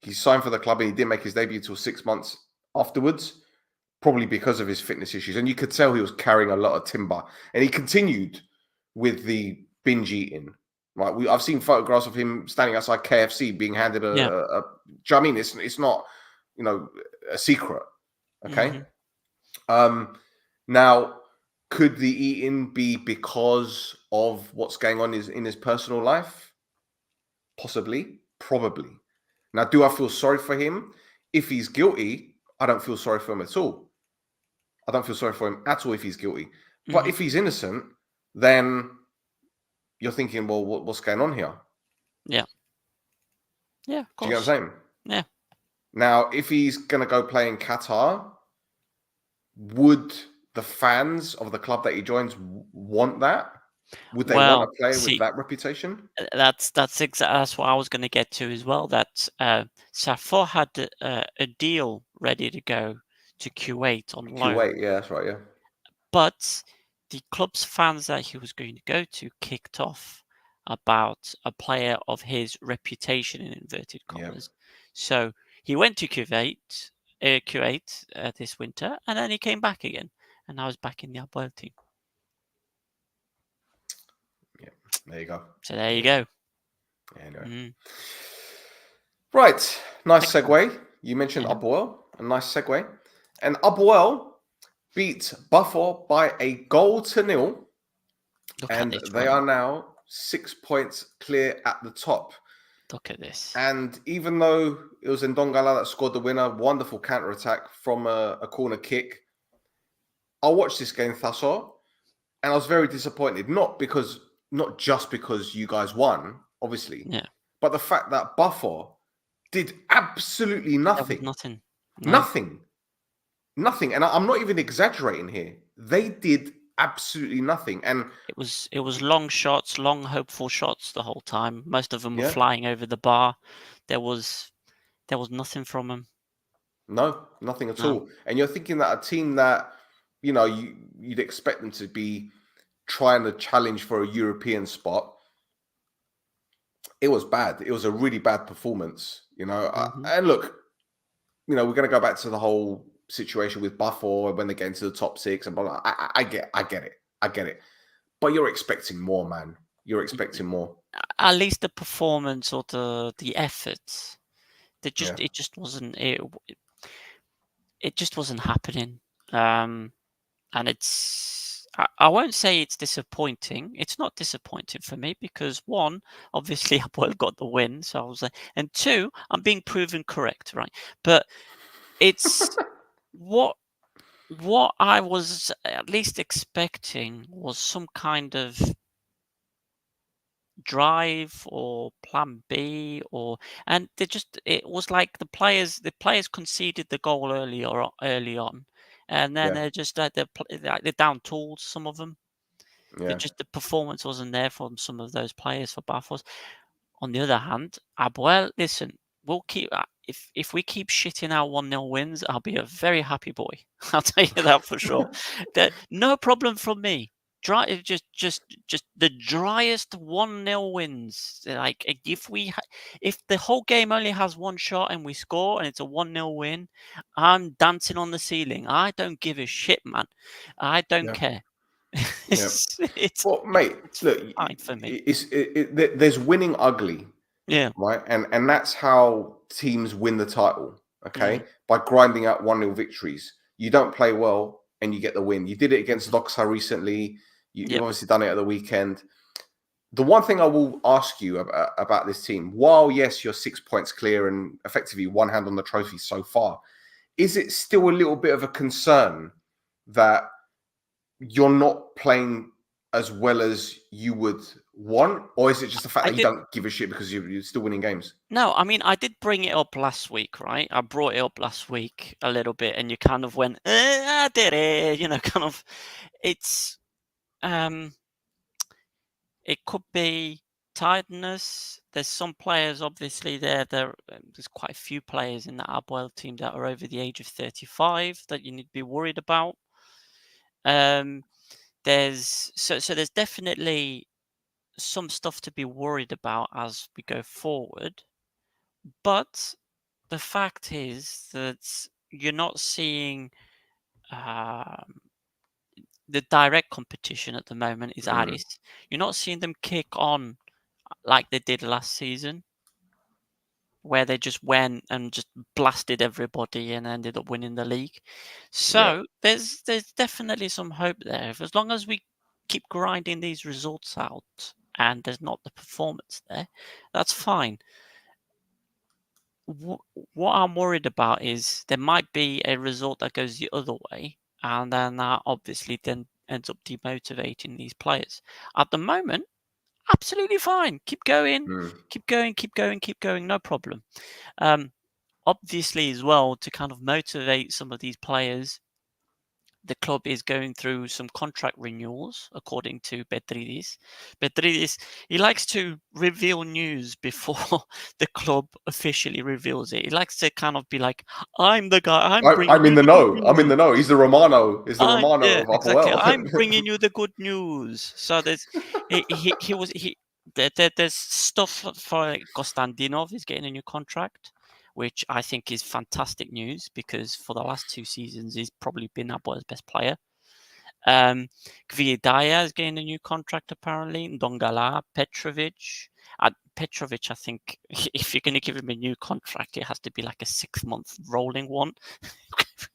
He signed for the club and he didn't make his debut until 6 months afterwards, probably because of his fitness issues. And you could tell he was carrying a lot of timber. And he continued with the binge eating. Right, I've seen photographs of him standing outside KFC being handed yeah, do you know what I mean? It's not, a secret. Okay. hmm Now, could the eating be because of what's going on in his personal life? Possibly, probably. Now, do I feel sorry for him? If he's guilty, I don't feel sorry for him at all. I don't feel sorry for him at all if he's guilty. But hmm if he's innocent, then you're thinking, well, what's going on here? yeah, yeah, of Do you get course, what I'm saying? yeah. Now, if he's going to go play in Qatar, would the fans of the club that he joins want that? Would they want a Well, player with see, that reputation? that's what I was going to get to as well. That Safo had a deal ready to go to Kuwait on loan, Q8, yeah, that's right, yeah. but the club's fans that he was going to go to kicked off about a player of his reputation in inverted Yeah. commas. So he went to Kuwait this winter, and then he came back again, and now he's back in the Apoel team. Yeah. There you go. So there you There you go. go. Anyway. Mm, Right. Nice excellent. segue. You mentioned Yeah, Apoel. A nice segue. And Apoel beat Buffalo by a goal to nil. look at And this they run. are now 6 points clear at the top. Look at this. And even though it was Ndongala that scored the winner, wonderful counter attack from a corner kick, I watched this game, Thasso, and I was very disappointed. Not just because you guys won, obviously, Yeah, but the fact that Buffalo did absolutely there was nothing. nothing. No, Nothing. Nothing. And I'm not even exaggerating here. They did absolutely nothing. And it was long shots, long hopeful shots the whole time. Most of them were yeah, flying over the bar. There was nothing from them. no, nothing at No. all. And you're thinking that a team that, you'd expect them to be trying to challenge for a European spot, it was bad. It was a really bad performance, And look, we're going to go back to the whole situation with Buffalo when they get into the top 6 and blah, blah. I get it. But you're expecting more, man. You're expecting more. At least the performance or the efforts, it just wasn't it just wasn't happening. And I won't say it's disappointing. It's not disappointing for me because 1, obviously Apoel got the win, so I was like, and 2, I'm being proven correct, right? But it's what I was at least expecting was some kind of drive or plan B, and it was like the players conceded the goal early on, and then they're just they're down tools, some of them. Yeah. The performance wasn't there from some of those players for Pafos. On the other hand, Apoel, listen, we'll keep if we keep shitting out 1-0 wins, I'll be a very happy boy. I'll tell you that for sure. No problem from me. Just the driest 1-0 wins. Like if the whole game only has one shot and we score and it's a 1-0 win, I'm dancing on the ceiling. I don't give a shit, man. I don't care. It's mate, look, fine for me. There's winning ugly. Yeah. Right. And that's how teams win the title. Okay. By grinding out 1-0 victories. You don't play well and you get the win. You did it against Doxa recently. You've obviously done it at the weekend. The one thing I will ask you about this team, while yes, you're 6 points clear and effectively one hand on the trophy so far, is it still a little bit of a concern that you're not playing as well as you would want, or is it just the fact that you don't give a shit because you're still winning games? No, I mean, I did bring it up last week, right? I brought it up last week a little bit, and you kind of went, I did it, kind of. It's, it could be tiredness. There's some players, obviously, there's quite a few players in the Apoel team that are over the age of 35 that you need to be worried about. There's definitely some stuff to be worried about as we go forward, but the fact is that you're not seeing the direct competition at the moment is Aris. You're not seeing them kick on like they did last season, where they just went and just blasted everybody and ended up winning the league. So there's definitely some hope there. As long as we keep grinding these results out and there's not the performance there, that's fine. What I'm worried about is there might be a result that goes the other way, and then that obviously then ends up demotivating these players. At the moment, absolutely fine. Keep going, keep going. No problem. Obviously, as well, to kind of motivate some of these players, the club is going through some contract renewals, according to Petridis. Petridis, he likes to reveal news before the club officially reveals it. He likes to kind of be like, I'm the guy. I'm in the know. I'm in the know. He's the Romano. He's the Romano of Apoel. Exactly. I'm bringing you the good news. So there's there's stuff for Konstantinov is getting a new contract, which I think is fantastic news because for the last 2 seasons, he's probably been Apoel's best player. Gviadaya is getting a new contract, apparently. Ndongala, Petrovic. Petrovic, I think, if you're going to give him a new contract, it has to be like a 6-month rolling one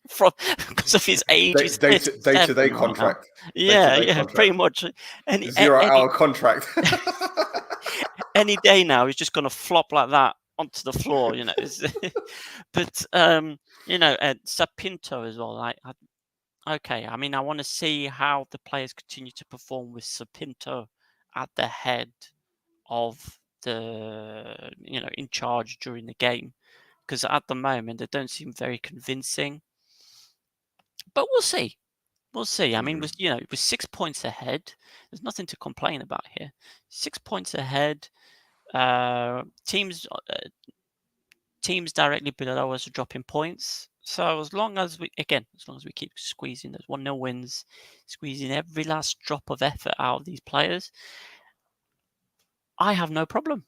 because of his age. Day-to-day contract. Pretty much. 0-hour contract. Any day now, he's just going to flop like that onto the floor, But Sapinto as well. Okay, I mean, I want to see how the players continue to perform with Sapinto at the head of the, in charge during the game, because at the moment they don't seem very convincing. But we'll see. I mean, with 6 points ahead, there's nothing to complain about here. 6 points ahead. Teams directly below us are dropping points, So as long as we keep squeezing those 1-0 wins, squeezing every last drop of effort out of these players, I have no problem.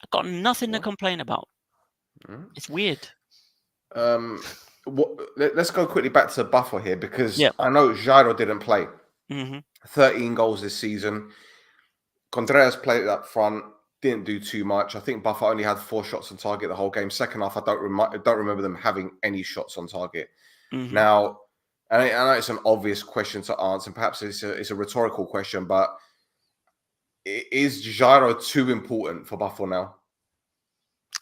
I've got nothing to complain about. It's weird. Let's go quickly back to Buffer here, because Yeah. I know Jairo didn't play. Mm-hmm. 13 goals this season. Contreras played up front, didn't do too much. I think Buffer only had 4 shots on target the whole game. Second half, I don't remember them having any shots on target. Mm-hmm. Now, I know it's an obvious question to answer, and perhaps it's a rhetorical question, but is Jairo too important for Buffer now?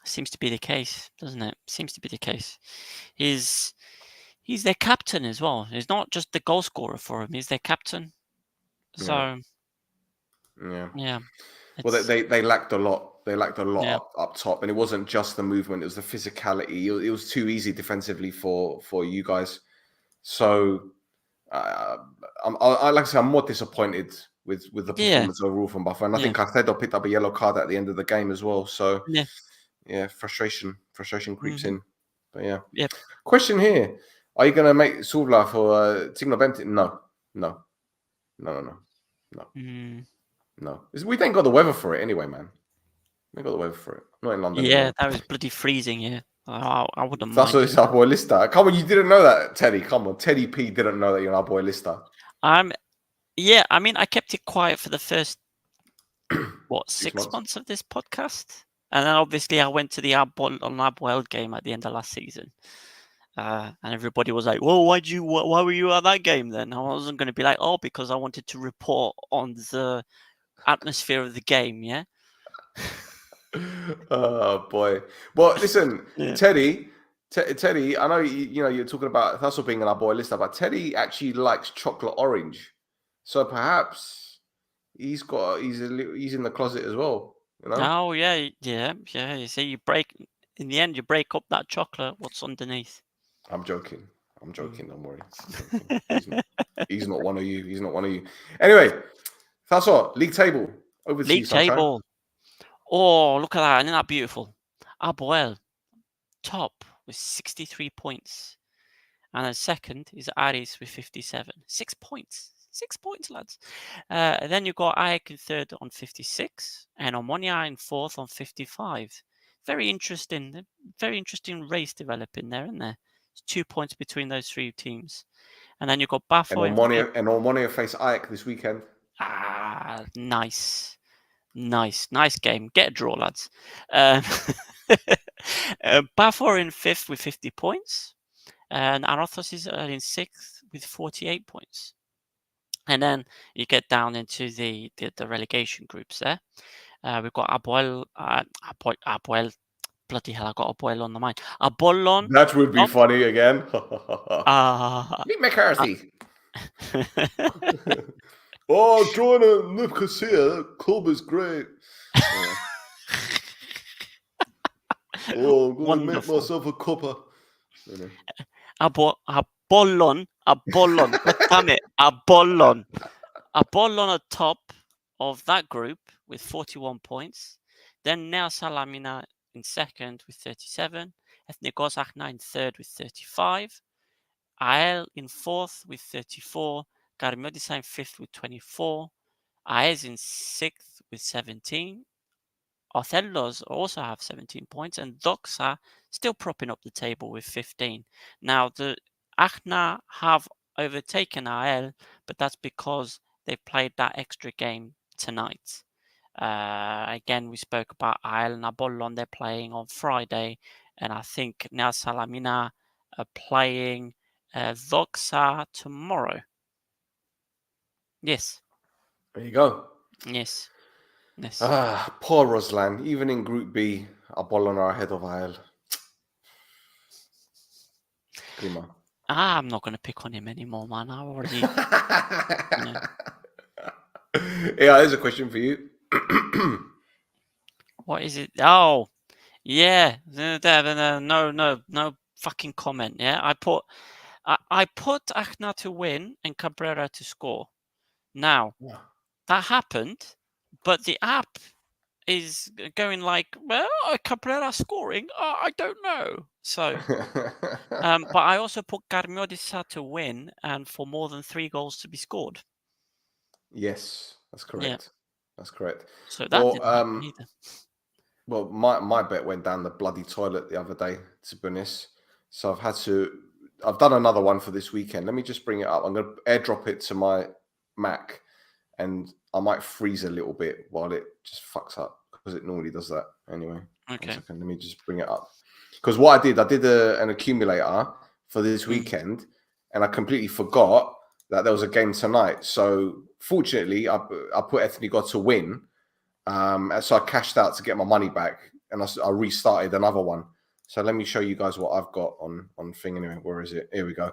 Seems to be the case, doesn't it? Seems to be the case. He's their captain as well. He's not just the goal scorer for him. He's their captain. So yeah. Well, they lacked a lot. They lacked a lot Yeah. up top, and it wasn't just the movement; it was the physicality. It was too easy defensively for you guys. So, like I said, I'm more disappointed with the performance overall from Buffer, and I think Caicedo picked up a yellow card at the end of the game as well. So, frustration creeps in. But Yep. Question here: are you going to make Suvla for Signo Bentin? No. We ain't got the weather for it anyway, man. We ain't got the weather for it. Not in London. Yeah, that was bloody freezing. Yeah, I wouldn't That's mind. what it's Apoel Lista. Come on, you didn't know that, Teddy. Come on, Teddy P didn't know that you're an Apoel Lista. Yeah, I mean, I kept it quiet for the first 6 months of this podcast, and then obviously I went to the Apoel game at the end of last season. And everybody was like, "Well, why were you at that game then?" I wasn't going to be like, "Oh, because I wanted to report on the atmosphere of the game." Yeah. Oh boy. Well, listen, Teddy. Teddy, I know you're talking about Thasso being an Apoel Lista, but Teddy actually likes chocolate orange, so perhaps he's in the closet as well. Oh yeah. You see, in the end, you break up that chocolate. What's underneath? I'm joking. Don't worry. He's not one of you. He's not one of you. Anyway, Thasso, league table. Over to you, Sunshine. Table. Oh, look at that! Isn't that beautiful? Apoel, top with 63 points, and then second is Aris with 57. 6 points. 6 points, lads. Then you've got AEK in third on 56, and Omonia in fourth on 55. Very interesting race developing there, isn't there? It's 2 points between those 3 teams. And then you've got Bafo and Omonia face AEK this weekend. Nice game. Get a draw, lads. Bafo in fifth with 50 points, and Anorthosis are in sixth with 48 points. And then you get down into the relegation groups there. We've got Apoel. Bloody hell, I got Apoel on the mind. Apollon. That would be funny again. Meet McCarthy. Oh, join a Nicosia. Club is great. I'm going to make myself a cuppa. Apollon. God damn it. Apollon at top of that group with 41 points. Then Nea Salamina in second with 37. Ethnikos Achna in third with 35. AEL in fourth with 34. Karmiotissa in fifth with 24. AES in sixth with 17. Othellos also have 17 points, and Doxa still propping up the table with 15. Now, the Achna have overtaken AEL, but that's because they played that extra game tonight. Again, we spoke about AEL and Apollon. They're playing on Friday, and I think Nea Salamina are playing Doxa tomorrow. Yes. There you go. Yes. Poor Ruslan. Even in Group B, Apollon are ahead of AEL. I'm not going to pick on him anymore, man. I already. Yeah, there's a question for you. What is it? Oh, yeah. No fucking comment. Yeah, I put Achna to win and Cabrera to score. Now that happened, but the app is going like, well, Cabrera scoring. I don't know. So, but I also put Garmiodisa to win and for more than 3 goals to be scored. Yes, that's correct. Yeah. That's correct. So that didn't happen either. Well, my bet went down the bloody toilet the other day, to be honest. So I've done another one for this weekend. Let me just bring it up. I'm going to airdrop it to my Mac, and I might freeze a little bit while it just fucks up, because it normally does that anyway. Okay. 1 second, let me just bring it up. Because what I did an accumulator for this weekend, and I completely forgot that there was a game tonight. So fortunately, I put Ethnic to win. So I cashed out to get my money back, and I restarted another one. So let me show you guys what I've got on thing anyway. Where is it? Here we go.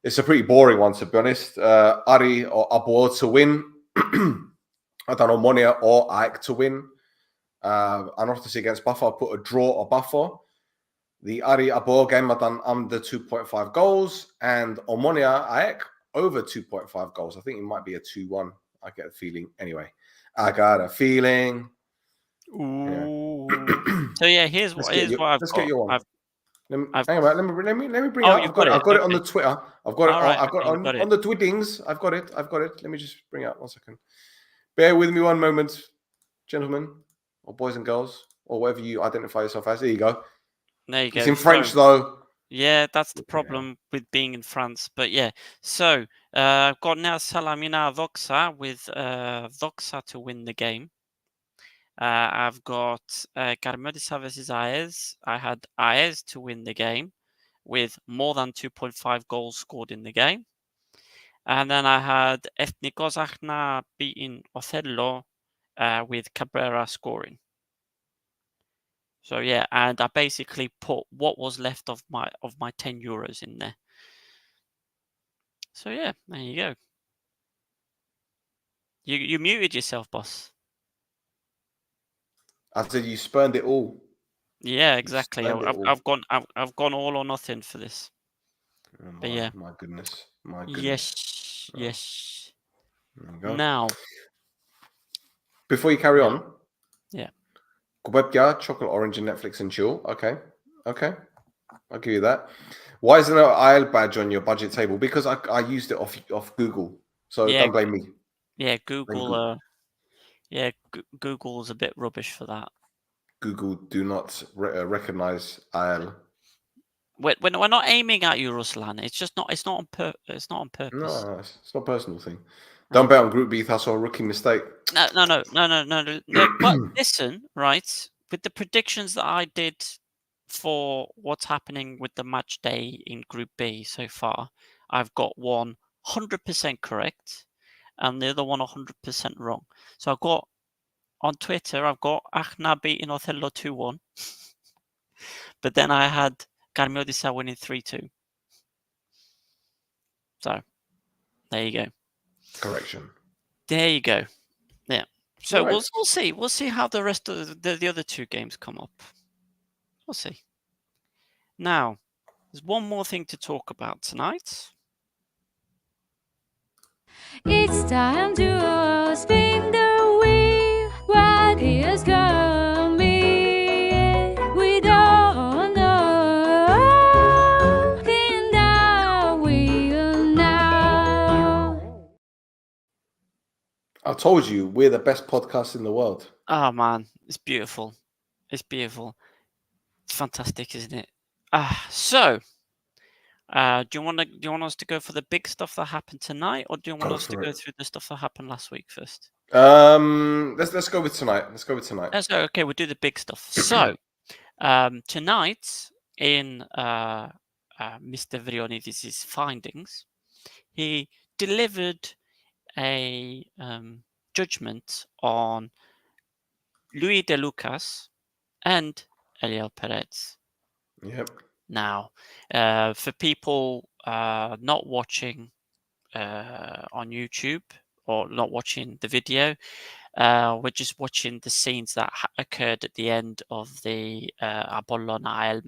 It's a pretty boring one, to be honest. Ari or Apoel to win. I don't know, Omonia or Ike to win. Anorthosis against Buffer, I put a draw or Buffer. The Ari Apoel game, I've done under 2.5 goals. And Omonia Ike over 2.5 goals. I think it might be a 2-1. I get a feeling. Anyway, I got a feeling. Ooh. So yeah, here's what I've got. Let's get your one. Let me bring it Oh, up. I've got it on the Twitter. I've got it. All right, I've got okay, it on the Twittings. I've got it. Let me just bring it up 1 second. Bear with me 1 moment, gentlemen, or boys and girls, or whatever you identify yourself as. There you go. There you go. It's in French though. Yeah, that's the problem with being in France. But yeah, so I've got now Salamina Voxa with Voxa to win the game. I've got Carmodisa versus Aez. I had Aez to win the game with more than 2.5 goals scored in the game. And then I had Ethnikos Achna beating Othello with Cabrera scoring. So yeah, and I basically put what was left of my €10 in there. So yeah, there you go. You muted yourself, boss. I said you spurned it all. Yeah, exactly. I've gone all or nothing for this. But yeah. My goodness. Yes. Oh. Yes. There you go. Now, before you carry on, yeah. Kubebia, chocolate orange and Netflix and chill. Okay. I'll give you that. Why isn't there an IL badge on your budget table? Because I used it off Google. So don't blame me. Yeah, Google. Google is a bit rubbish for that. Google do not recognize IL. We're not aiming at you, Ruslan. It's just not. It's not on purpose. No, it's not a personal thing. Don't bet on Group B. That's a rookie mistake. No. But listen, right? With the predictions that I did for what's happening with the match day in Group B so far, I've got one 100% correct, and the other one 100% wrong. So I've got on Twitter, I've got Achna beating Othello 2-1, but then I had Carmiodisa winning 3-2. So there you go. Correction. There you go. Yeah. So right. we'll see. We'll see how the rest of the other 2 games come up. We'll see. Now, there's one more thing to talk about tonight. It's time to spin the wheel. What is coming? We don't know. Spin the wheel now. I told you, we're the best podcast in the world. Oh man, it's beautiful. It's beautiful. It's fantastic, isn't it? So, do you want us to go for the big stuff that happened tonight, or do you want us to go through the stuff that happened last week first? Let's go with tonight. Okay, we'll do the big stuff. So, tonight in Mr. Vrionidis' findings, he delivered a judgment on Louis De Lucas and Eliel Perez. Yep. Now, for people not watching on YouTube or not watching the video, we're just watching the scenes that occurred at the end of the Apollon IL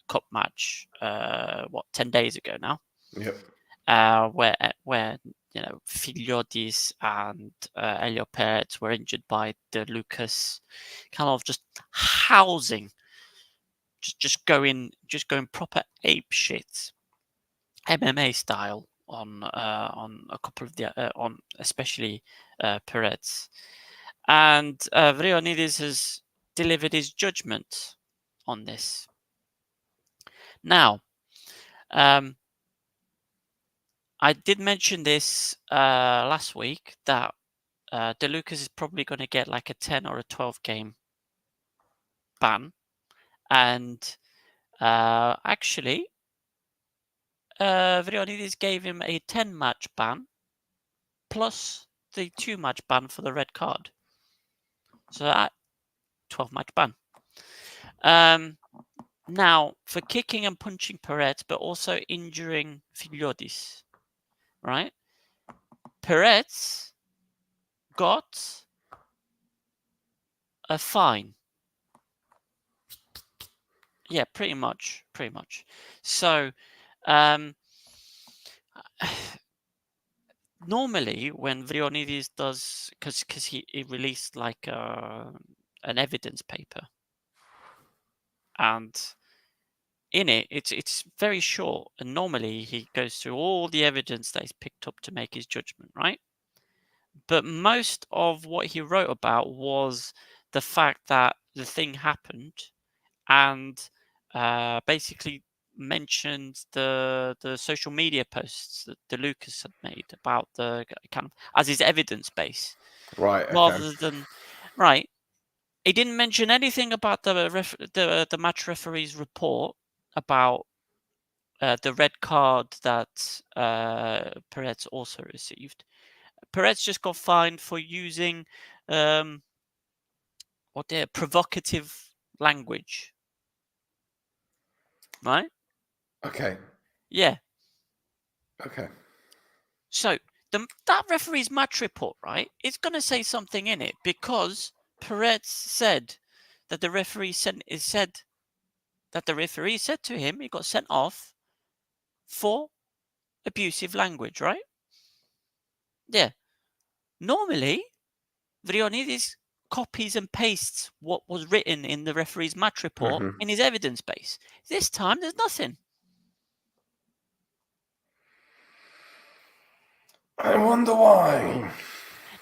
Cup match, 10 days ago now? Yep. Where Filiotis and Elio Perez were injured by De Lucas, kind of just housing, just going proper ape shit, MMA style on a couple of the on especially Perez, and Vrionides has delivered his judgment on this. Now, I did mention this last week that De Lucas is probably going to get like a 10 or a 12 game ban, and actually, Vrionides gave him a 10 match ban plus the 2 match ban for the red card, so that 12 match ban. Now, for kicking and punching Perez, but also injuring Filiotis, right? Perez got a fine. Yeah, pretty much. So, normally when Vrionides does, because he released like an evidence paper, and in it, it's very short, and normally he goes through all the evidence that he's picked up to make his judgment, right? But most of what he wrote about was the fact that the thing happened, and basically mentioned the social media posts that De Lucas had made about the kind of as his evidence base, Right. Okay. rather than right. He didn't mention anything about the match referee's report about the red card that Perez also received. Perez just got fined for using provocative language. Right? Okay. Yeah. Okay. So that referee's match report, right? It's going to say something in it because Perez said that the referee said to him he got sent off for abusive language, right? Yeah. Normally, Vrionides copies and pastes what was written in the referee's match report in his evidence base. This time, there's nothing. I wonder why.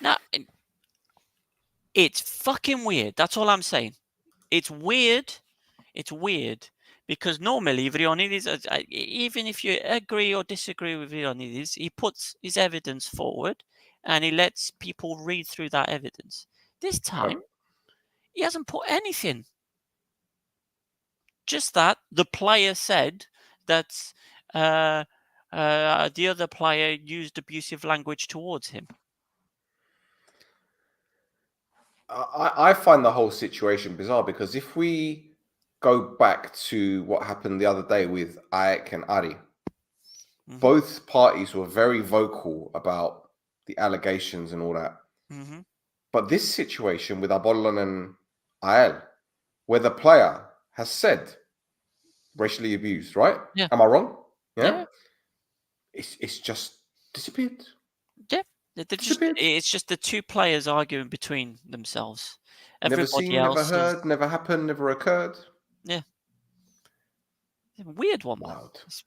Now, it's fucking weird. That's all I'm saying. It's weird. It's weird because normally Vrionides, even if you agree or disagree with Vrionides, he puts his evidence forward and he lets people read through that evidence. This time, he hasn't put anything. Just that the player said that the other player used abusive language towards him. I find the whole situation bizarre because if we go back to what happened the other day with Aik and Ari, both parties were very vocal about the allegations and all that. But this situation with Apoel and Ael, where the player has said racially abused, right? Yeah. Am I wrong? Yeah. It's just disappeared. Yeah. It's just the two players arguing between themselves. Never seen, never heard, never happened, never occurred. Yeah. Weird one, man. Wild. It's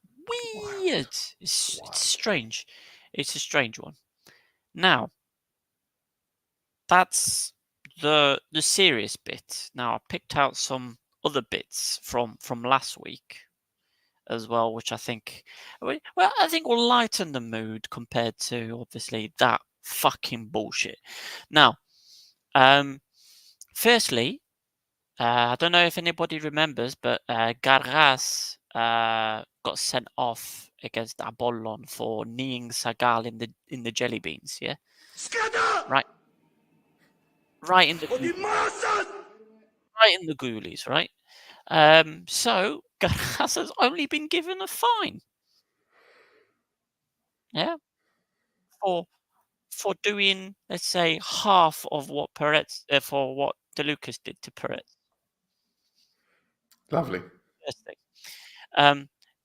weird. It's strange. It's a strange one. Now, that's the serious bit. Now, I picked out some other bits from last week as well, which I think will lighten the mood compared to obviously that fucking bullshit. Now, firstly, I don't know if anybody remembers, but Garras got sent off against Apollon for kneeing Sagal in the jelly beans. Yeah, right in the ghoulies, right? So Garras has only been given a fine. Yeah, for doing, let's say, half of what Perez for what De Lucas did to Perez. Lovely.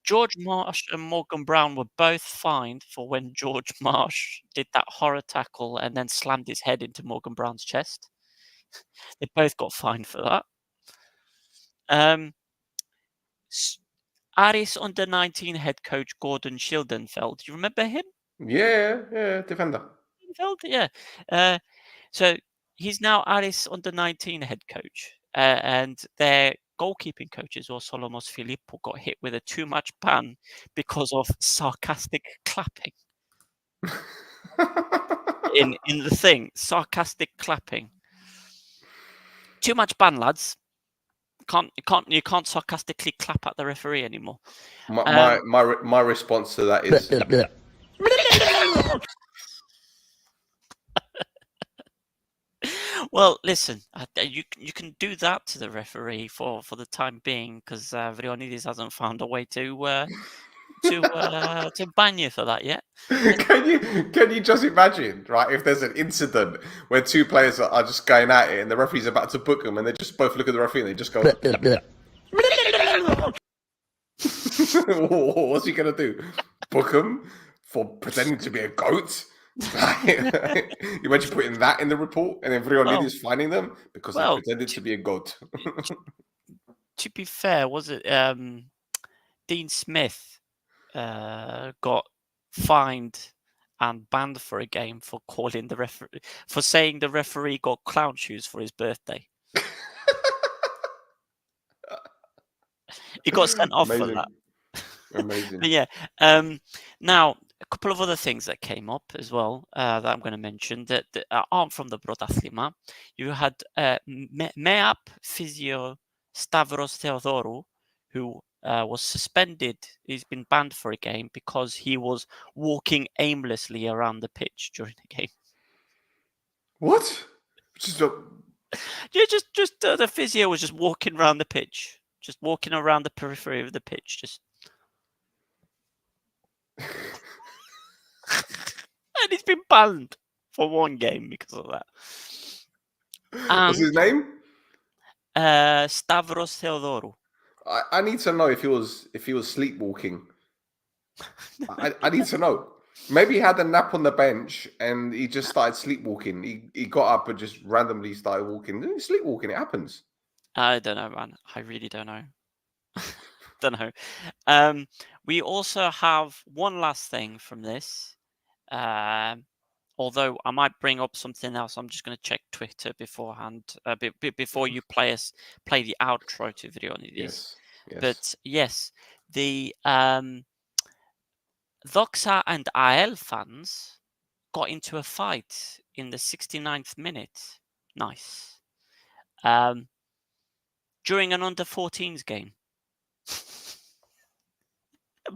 George Marsh and Morgan Brown were both fined for when George Marsh did that horror tackle and then slammed his head into Morgan Brown's chest. They both got fined for that. Aris under-19 head coach Gordon Schildenfeld. Do you remember him? Yeah, defender. Yeah. So he's now Aris under-19 head coach, and their goalkeeping coaches, or Solomos Filippo, got hit with a too-much ban because of sarcastic clapping. in the thing, sarcastic clapping. Too much ban, lads. You can't sarcastically clap at the referee anymore. My response to that is well, listen, you can do that to the referee for the time being, because Vrionidis hasn't found a way to ban you for that yet. Can you just imagine, right, if there's an incident where two players are just going at it and the referee's about to book them and they just both look at the referee and they just go what's he gonna do? Book him for pretending to be a goat? You imagine putting that in the report and then Vrionidis finding them because they pretended to be a goat. To be fair, was it Dean Smith got fined and banned for a game for calling the referee, for saying the referee got clown shoes for his birthday. He got sent off for that. Amazing. But yeah, now a couple of other things that came up as well that I'm going to mention that aren't from the Protathlima. You had MEAP physio Stavros Theodorou, who was suspended. He's been banned for a game because he was walking aimlessly around the pitch during the game. What? Yeah, just the physio was just walking around the pitch, just walking around the periphery of the pitch, just. And he's been banned for one game because of that. What's his name? Stavros Theodorou. I need to know if he was sleepwalking. I need to know. Maybe he had a nap on the bench and he just started sleepwalking. He got up and just randomly started walking. Sleepwalking, it happens. I don't know, man. I really don't know. Don't know. We also have one last thing from this. Although I might bring up something else, I'm just going to check Twitter beforehand, before you play the outro to Vrionidis. Yes. But yes, the Doxa and AL fans got into a fight in the 69th minute. Nice. During an under-14s game.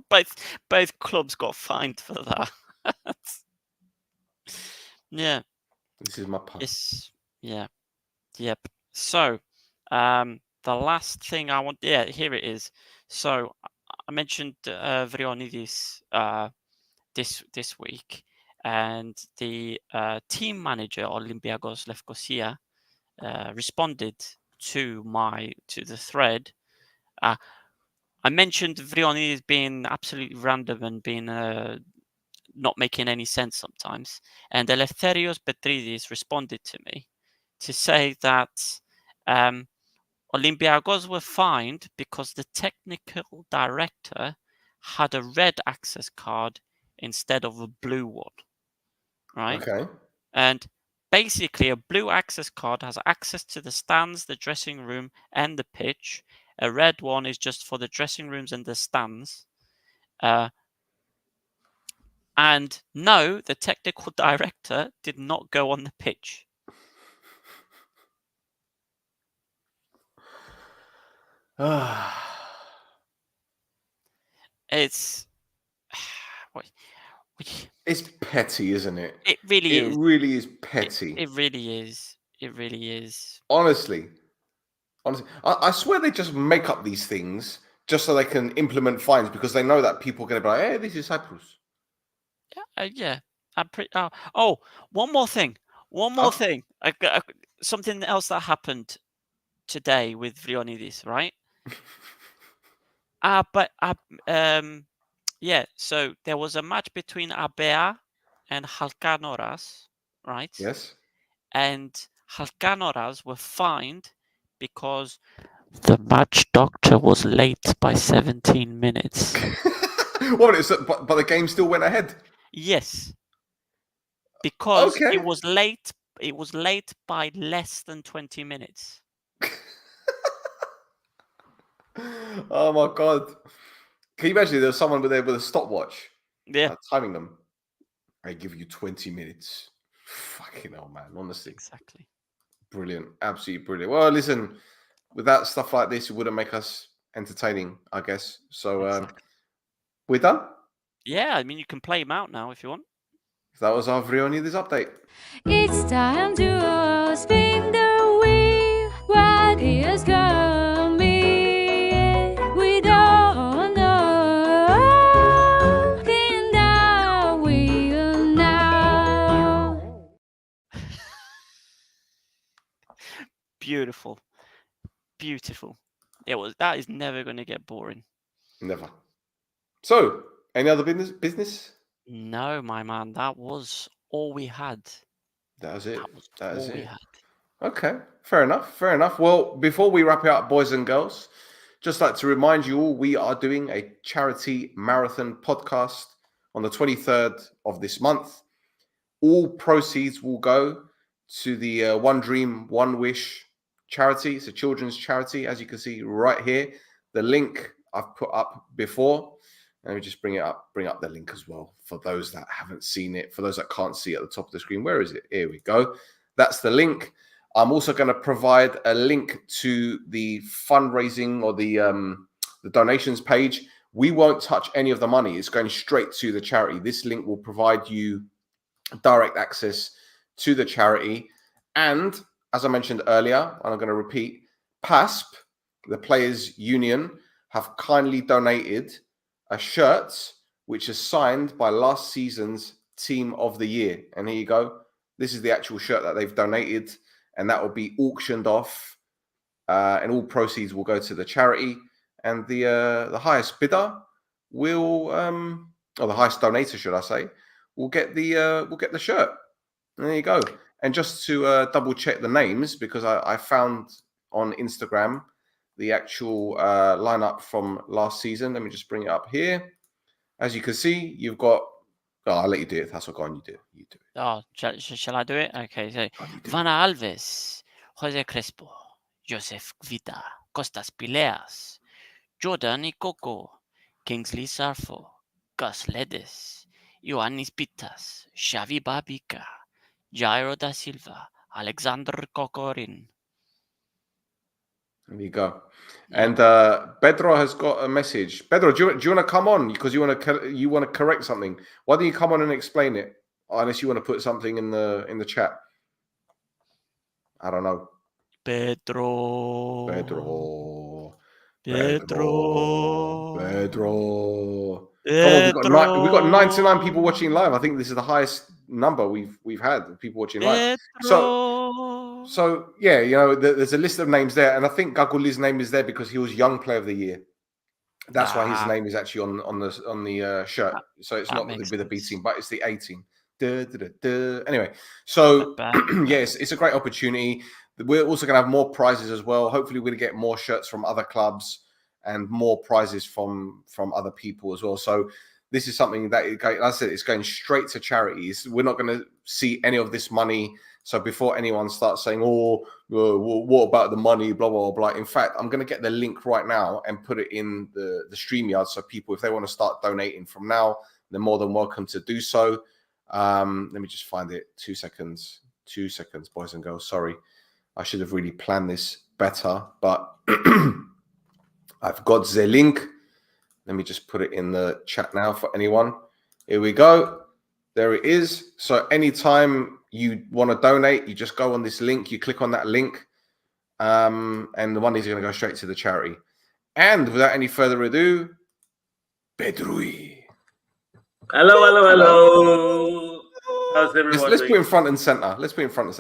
Both clubs got fined for that. Yeah. This is Mappa. Yeah. Yep. So, the last thing I want, here it is. So, I mentioned Vrionidis this week, and the team manager Olympiakos Lefkosia responded to the thread. I mentioned Vrionidis being absolutely random and being not making any sense sometimes. And Eleftherios Petridis responded to me to say that Olympiakos were fined because the technical director had a red access card instead of a blue one. Right? Okay. And basically, a blue access card has access to the stands, the dressing room, and the pitch. A red one is just for the dressing rooms and the stands. And no, the technical director did not go on the pitch. It's petty, isn't it? It really is. It really is petty. It really is. It really is. Honestly, I swear they just make up these things just so they can implement fines because they know that people are going to be like, hey, this is Cyprus. Yeah. I'm pretty. One more thing. Thing. Something else that happened today with Vrionidis, right? Yeah, so there was a match between Abea and Halkanoras, right? Yes. And Halkanoras were fined because the match doctor was late by 17 minutes. Well, but the game still went ahead. Yes. Because Okay. it was late by less than 20 minutes. Oh my god! Can you imagine there was someone there with a stopwatch, Yeah, timing them? I give you 20 minutes. Fucking hell, man! Honestly, exactly. brilliant, absolutely brilliant. Well, listen, without stuff like this, it wouldn't make us entertaining, I guess. So Exactly. we're done. Yeah, I mean, you can play him out now if you want. That was our Vrionides update. It's time to spin the wheel. What is coming? We don't know. Spin the wheel now. Beautiful. Beautiful. That is never going to get boring. Never. So, any other business? No, my man, that was all we had. That was it. That was all we had. Okay, fair enough. Fair enough. Well, before we wrap it up, boys and girls, just like to remind you all, we are doing a charity marathon podcast on the 23rd of this month. All proceeds will go to the One Dream, One Wish charity. It's a children's charity, as you can see right here. The link I've put up before. Let me just bring up the link as well for those that haven't seen it, for those that can't see at the top of the screen. Where is it? Here we go. That's the link. I'm also going to provide a link to the fundraising or the donations page. We won't touch any of the money. It's going straight to the charity. This link will provide you direct access to the charity. And as I mentioned earlier, and I'm going to repeat, PASP, the Players Union, have kindly donated a shirt which is signed by last season's Team of the Year. And here you go. This is the actual shirt that they've donated, and that will be auctioned off, and all proceeds will go to the charity. And the highest bidder will, or the highest donator, should I say, will get the shirt. And there you go. And just to double check the names, because I found on Instagram the actual lineup from last season. Let me just bring it up here. As you can see, you've got. Oh, I'll let you do it. That's what go on. You do it. You do it. Oh, shall I do it? Okay. So Vana Alves, Jose Crespo, Joseph Vida, Costas Pileas, Jordan Ikoko, Kingsley Sarfo, Gus Ledes, Ioannis Pitas, Xavi Babica, Jairo da Silva, Alexander Kokorin. There you go. And Pedro has got a message. Pedro, do you want to come on because you want to correct something? Why don't you come on and explain it? Unless you want to put something in the chat. I don't know. Pedro. Come on, we've got 99 people watching live. I think this is the highest number we've had of people watching live. So yeah, you know, there's a list of names there, and I think Gaguli's name is there because he was Young Player of the Year. That's why his name is actually on the shirt. So it's not with the B team, but it's the A team. Anyway, so yes, it's a great opportunity. We're also going to have more prizes as well. Hopefully, we're going to get more shirts from other clubs and more prizes from other people as well. So this is something that, like I said, it's going straight to charities. We're not going to see any of this money. So before anyone starts saying, "Oh, what about the money?" Blah blah blah. In fact, I'm going to get the link right now and put it in the StreamYard. So people, if they want to start donating from now, they're more than welcome to do so. Let me just find it. 2 seconds. 2 seconds, boys and girls. Sorry, I should have really planned this better, but I've got the link. Let me just put it in the chat now for anyone. Here we go. There it is. So anytime you want to donate, you just go on this link. You click on that link, and the money is going to go straight to the charity. And without any further ado, Pedrui. Hello. How's everyone? Let's put in front and center.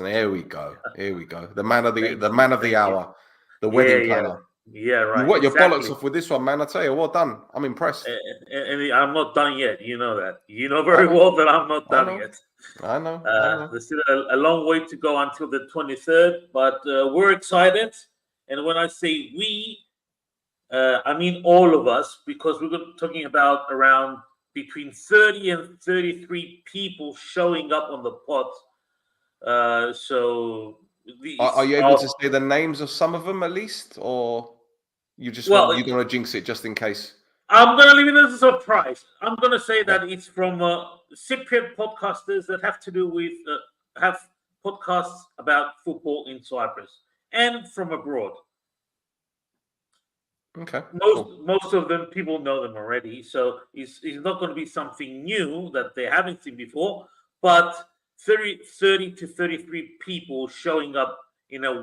Here we go. The man of the hour, the wedding planner. Yeah, right. What your exactly. bollocks off with this one, man? I tell you, well done. I'm impressed. And I'm not done yet. You know that. You know very well that I'm not done yet. I know. There's still a long way to go until the 23rd, but we're excited. And when I say we, I mean all of us, because we're talking about around between 30 and 33 people showing up on the pod. So are you able to say the names of some of them at least, or you just you don't want to jinx it just in case? I'm going to leave it as a surprise. I'm going to say that it's from Cypriot podcasters that have to do with have podcasts about football in Cyprus and from abroad. Okay. Most of them, people know them already, so it's not going to be something new that they haven't seen before. But 30 to 33 people showing up in a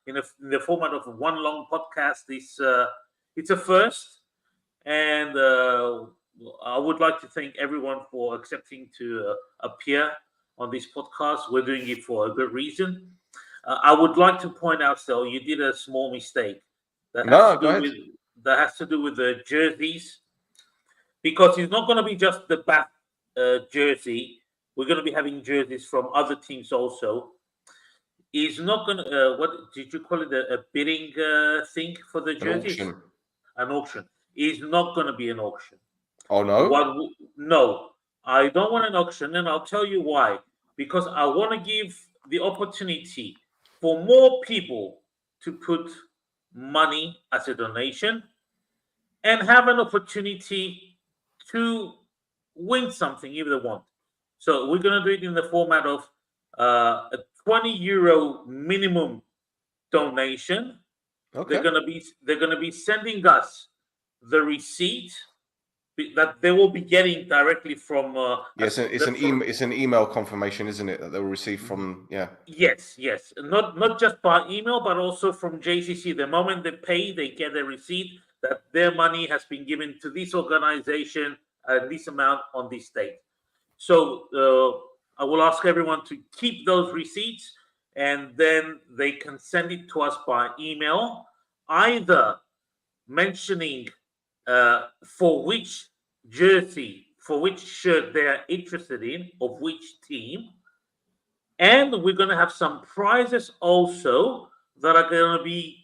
in the format of one long podcast is it's a first. And I would like to thank everyone for accepting to appear on this podcast. We're doing it for a good reason. I would like to point out, Stel, you did a small mistake. That has to do with the jerseys, because it's not going to be just the Bath jersey. We're going to be having jerseys from other teams also. It's not going to. What did you call it? A bidding thing for the jerseys? An auction. Is not going to be an auction. Oh no! No, I don't want an auction, and I'll tell you why. Because I want to give the opportunity for more people to put money as a donation and have an opportunity to win something if they want. So we're going to do it in the format of a €20 minimum donation. Okay. They're going to be sending us the receipt that they will be getting directly from. Yes, it's an email confirmation, isn't it, that they'll receive from? Yeah. Yes, not just by email, but also from JCC. The moment they pay, they get a receipt that their money has been given to this organization at this amount on this date. So I will ask everyone to keep those receipts, and then they can send it to us by email, either mentioning for which jersey, for which shirt they are interested in, of which team. And we're going to have some prizes also that are going to be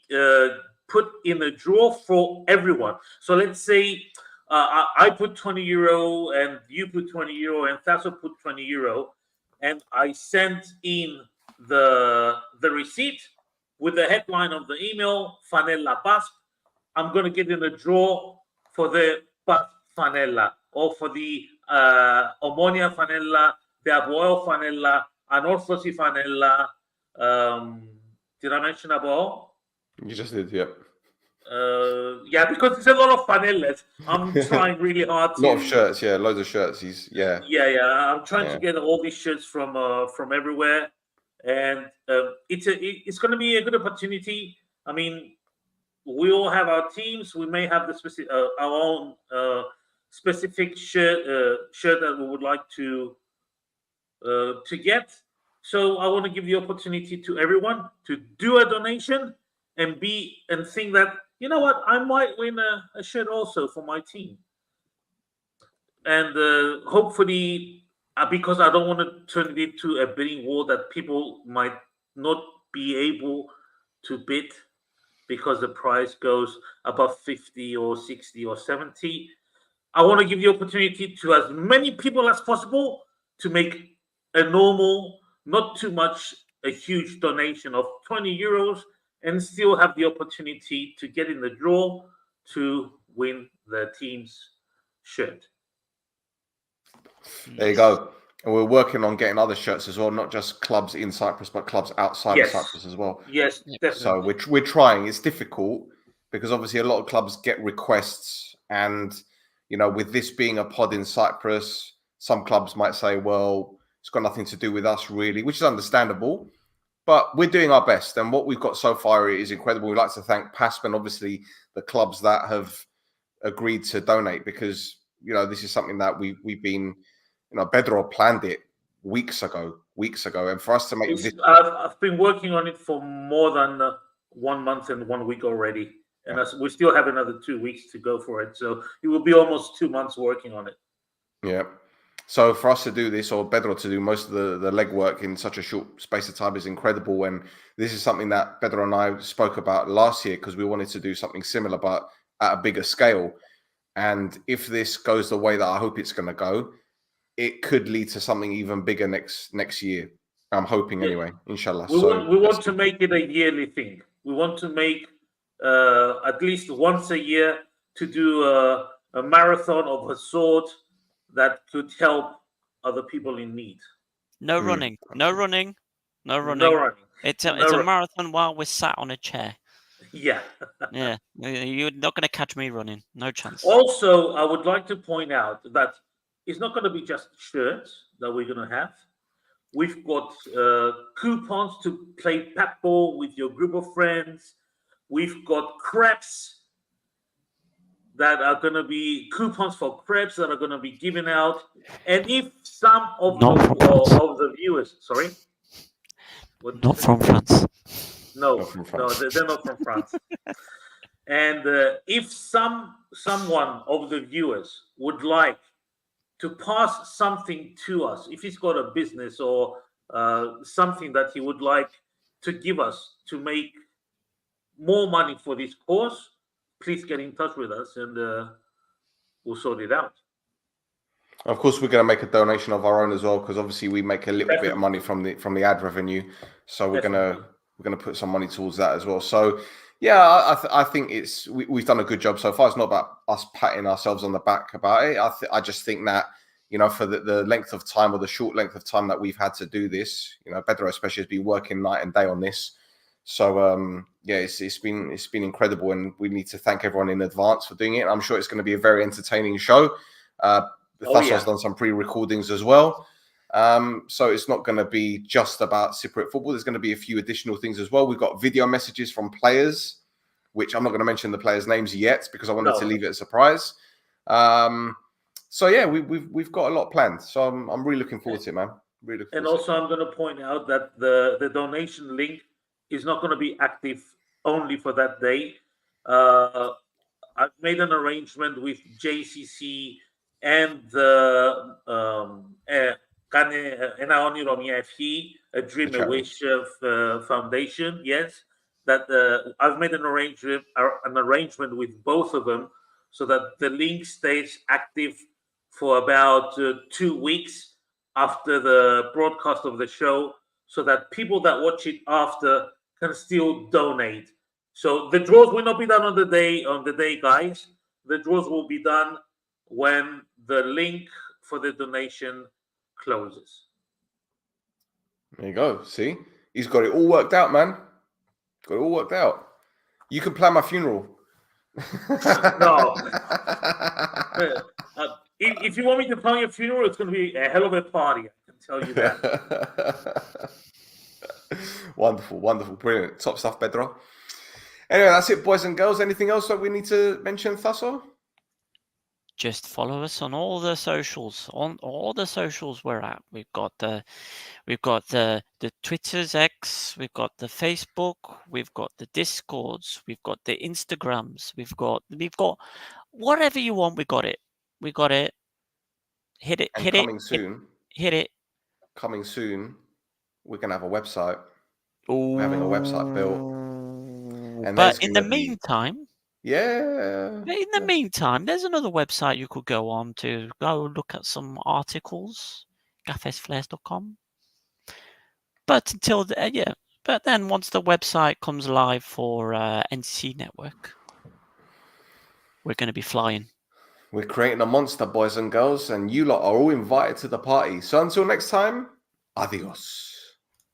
put in a draw for everyone. So let's say I put €20 and you put €20 and Thassos put €20, and I sent in the receipt with the headline of the email, Fanella Basque. I'm going to get in a draw for the Basque Fanella, or for the Omonia Fanella, the Apoel Fanella, Anorthosis Fanella. Did I mention Apoel? You just did, yeah. Yeah, because it's a lot of fanellas. I'm trying really hard to. A lot of shirts, yeah, loads of shirts. I'm trying to get all these shirts from everywhere, and it's going to be a good opportunity. I mean, we all have our teams. We may have the our own specific shirt that we would like to get. So I want to give the opportunity to everyone to do a donation and think that, you know what, I might win a shirt also for my team. And hopefully, because I don't want to turn it into a bidding war that people might not be able to bid because the price goes above 50 or 60 or 70. I want to give the opportunity to as many people as possible to make a normal, not too much, a huge donation of €20, and still have the opportunity to get in the draw to win the team's shirt. There you go. And we're working on getting other shirts as well, not just clubs in Cyprus, but clubs outside of Cyprus as well. Yes, definitely. So we're trying. It's difficult because obviously a lot of clubs get requests, and with this being a pod in Cyprus, some clubs might say, well, it's got nothing to do with us really, which is understandable. But we're doing our best, and what we've got so far is incredible. We'd like to thank PASP and obviously the clubs that have agreed to donate, because this is something that we've been, Bedro planned it weeks ago, and for us to make this. I've been working on it for more than 1 month and 1 week already. And we still have another 2 weeks to go for it. So it will be almost 2 months working on it. Yeah. So for us to do this, or Pedro to do most of the legwork in such a short space of time, is incredible. And this is something that Pedro and I spoke about last year, because we wanted to do something similar, but at a bigger scale. And if this goes the way that I hope it's going to go, it could lead to something even bigger next year. I'm hoping anyway, inshallah. We want to make it a yearly thing. We want to make at least once a year to do a marathon of a sort that could help other people in need. No running. It's a marathon while we're sat on a chair. Yeah. Yeah. You're not going to catch me running. No chance. Also, I would like to point out that it's not going to be just shirts that we're going to have. We've got coupons to play patball with your group of friends. We've got crepes that are going to be coupons for crepes that are going to be given out. And if some of the viewers, sorry? Not from France. No, they're not from France. And if someone of the viewers would like to pass something to us, if he's got a business or something that he would like to give us to make more money for this cause, please get in touch with us and we'll sort it out. Of course, we're going to make a donation of our own as well, because obviously we make a little bit of money from the ad revenue, so we're going to put some money towards that as well. So yeah, I think we've done a good job so far. It's not about us patting ourselves on the back about it. I just think that, you know, for the length of time, or the short length of time that we've had to do this, you know, Pedro especially has been working night and day on this. So yeah, it's been incredible, and we need to thank everyone in advance for doing it. I'm sure it's going to be a very entertaining show. Thassos done some pre-recordings as well. So it's not going to be just about Cypriot football. There's going to be a few additional things as well. We've got video messages from players, which I'm not going to mention the players' names yet because I wanted to leave it a surprise. So yeah, we've got a lot planned. So I'm really looking forward to it, man. Really looking forward to it. I'm going to point out that the donation link is not going to be active only for that day. I've made an arrangement with JCC and the FE, a Dream a Wish Foundation. Yes, that I've made an arrangement with both of them so that the link stays active for about 2 weeks after the broadcast of the show, so that people that watch it after can still donate. So the draws will not be done on the day, guys. The draws will be done when the link for the donation closes. There you go. See, he's got it all worked out, man. Got it all worked out. You can plan my funeral. No. If you want me to plan your funeral, it's going to be a hell of a party. I can tell you that. Wonderful, brilliant. Top stuff, Pedro. Anyway, that's it, boys and girls. Anything else that we need to mention, Thasso? Just follow us on all the socials. On all the socials we're at. We've got the Twitter's X, we've got the Facebook, we've got the Discords, we've got the Instagrams, we've got whatever you want, we got it. We got it. Hit it. Coming soon. Hit it. Coming soon. We're gonna have a website. We're having a website built. And but in the meantime, meantime, there's another website you could go on to go look at some articles, gafesflares.com. But until but then once the website comes live for NC Network, we're going to be flying. We're creating a monster, boys and girls, and you lot are all invited to the party. So until next time, adios.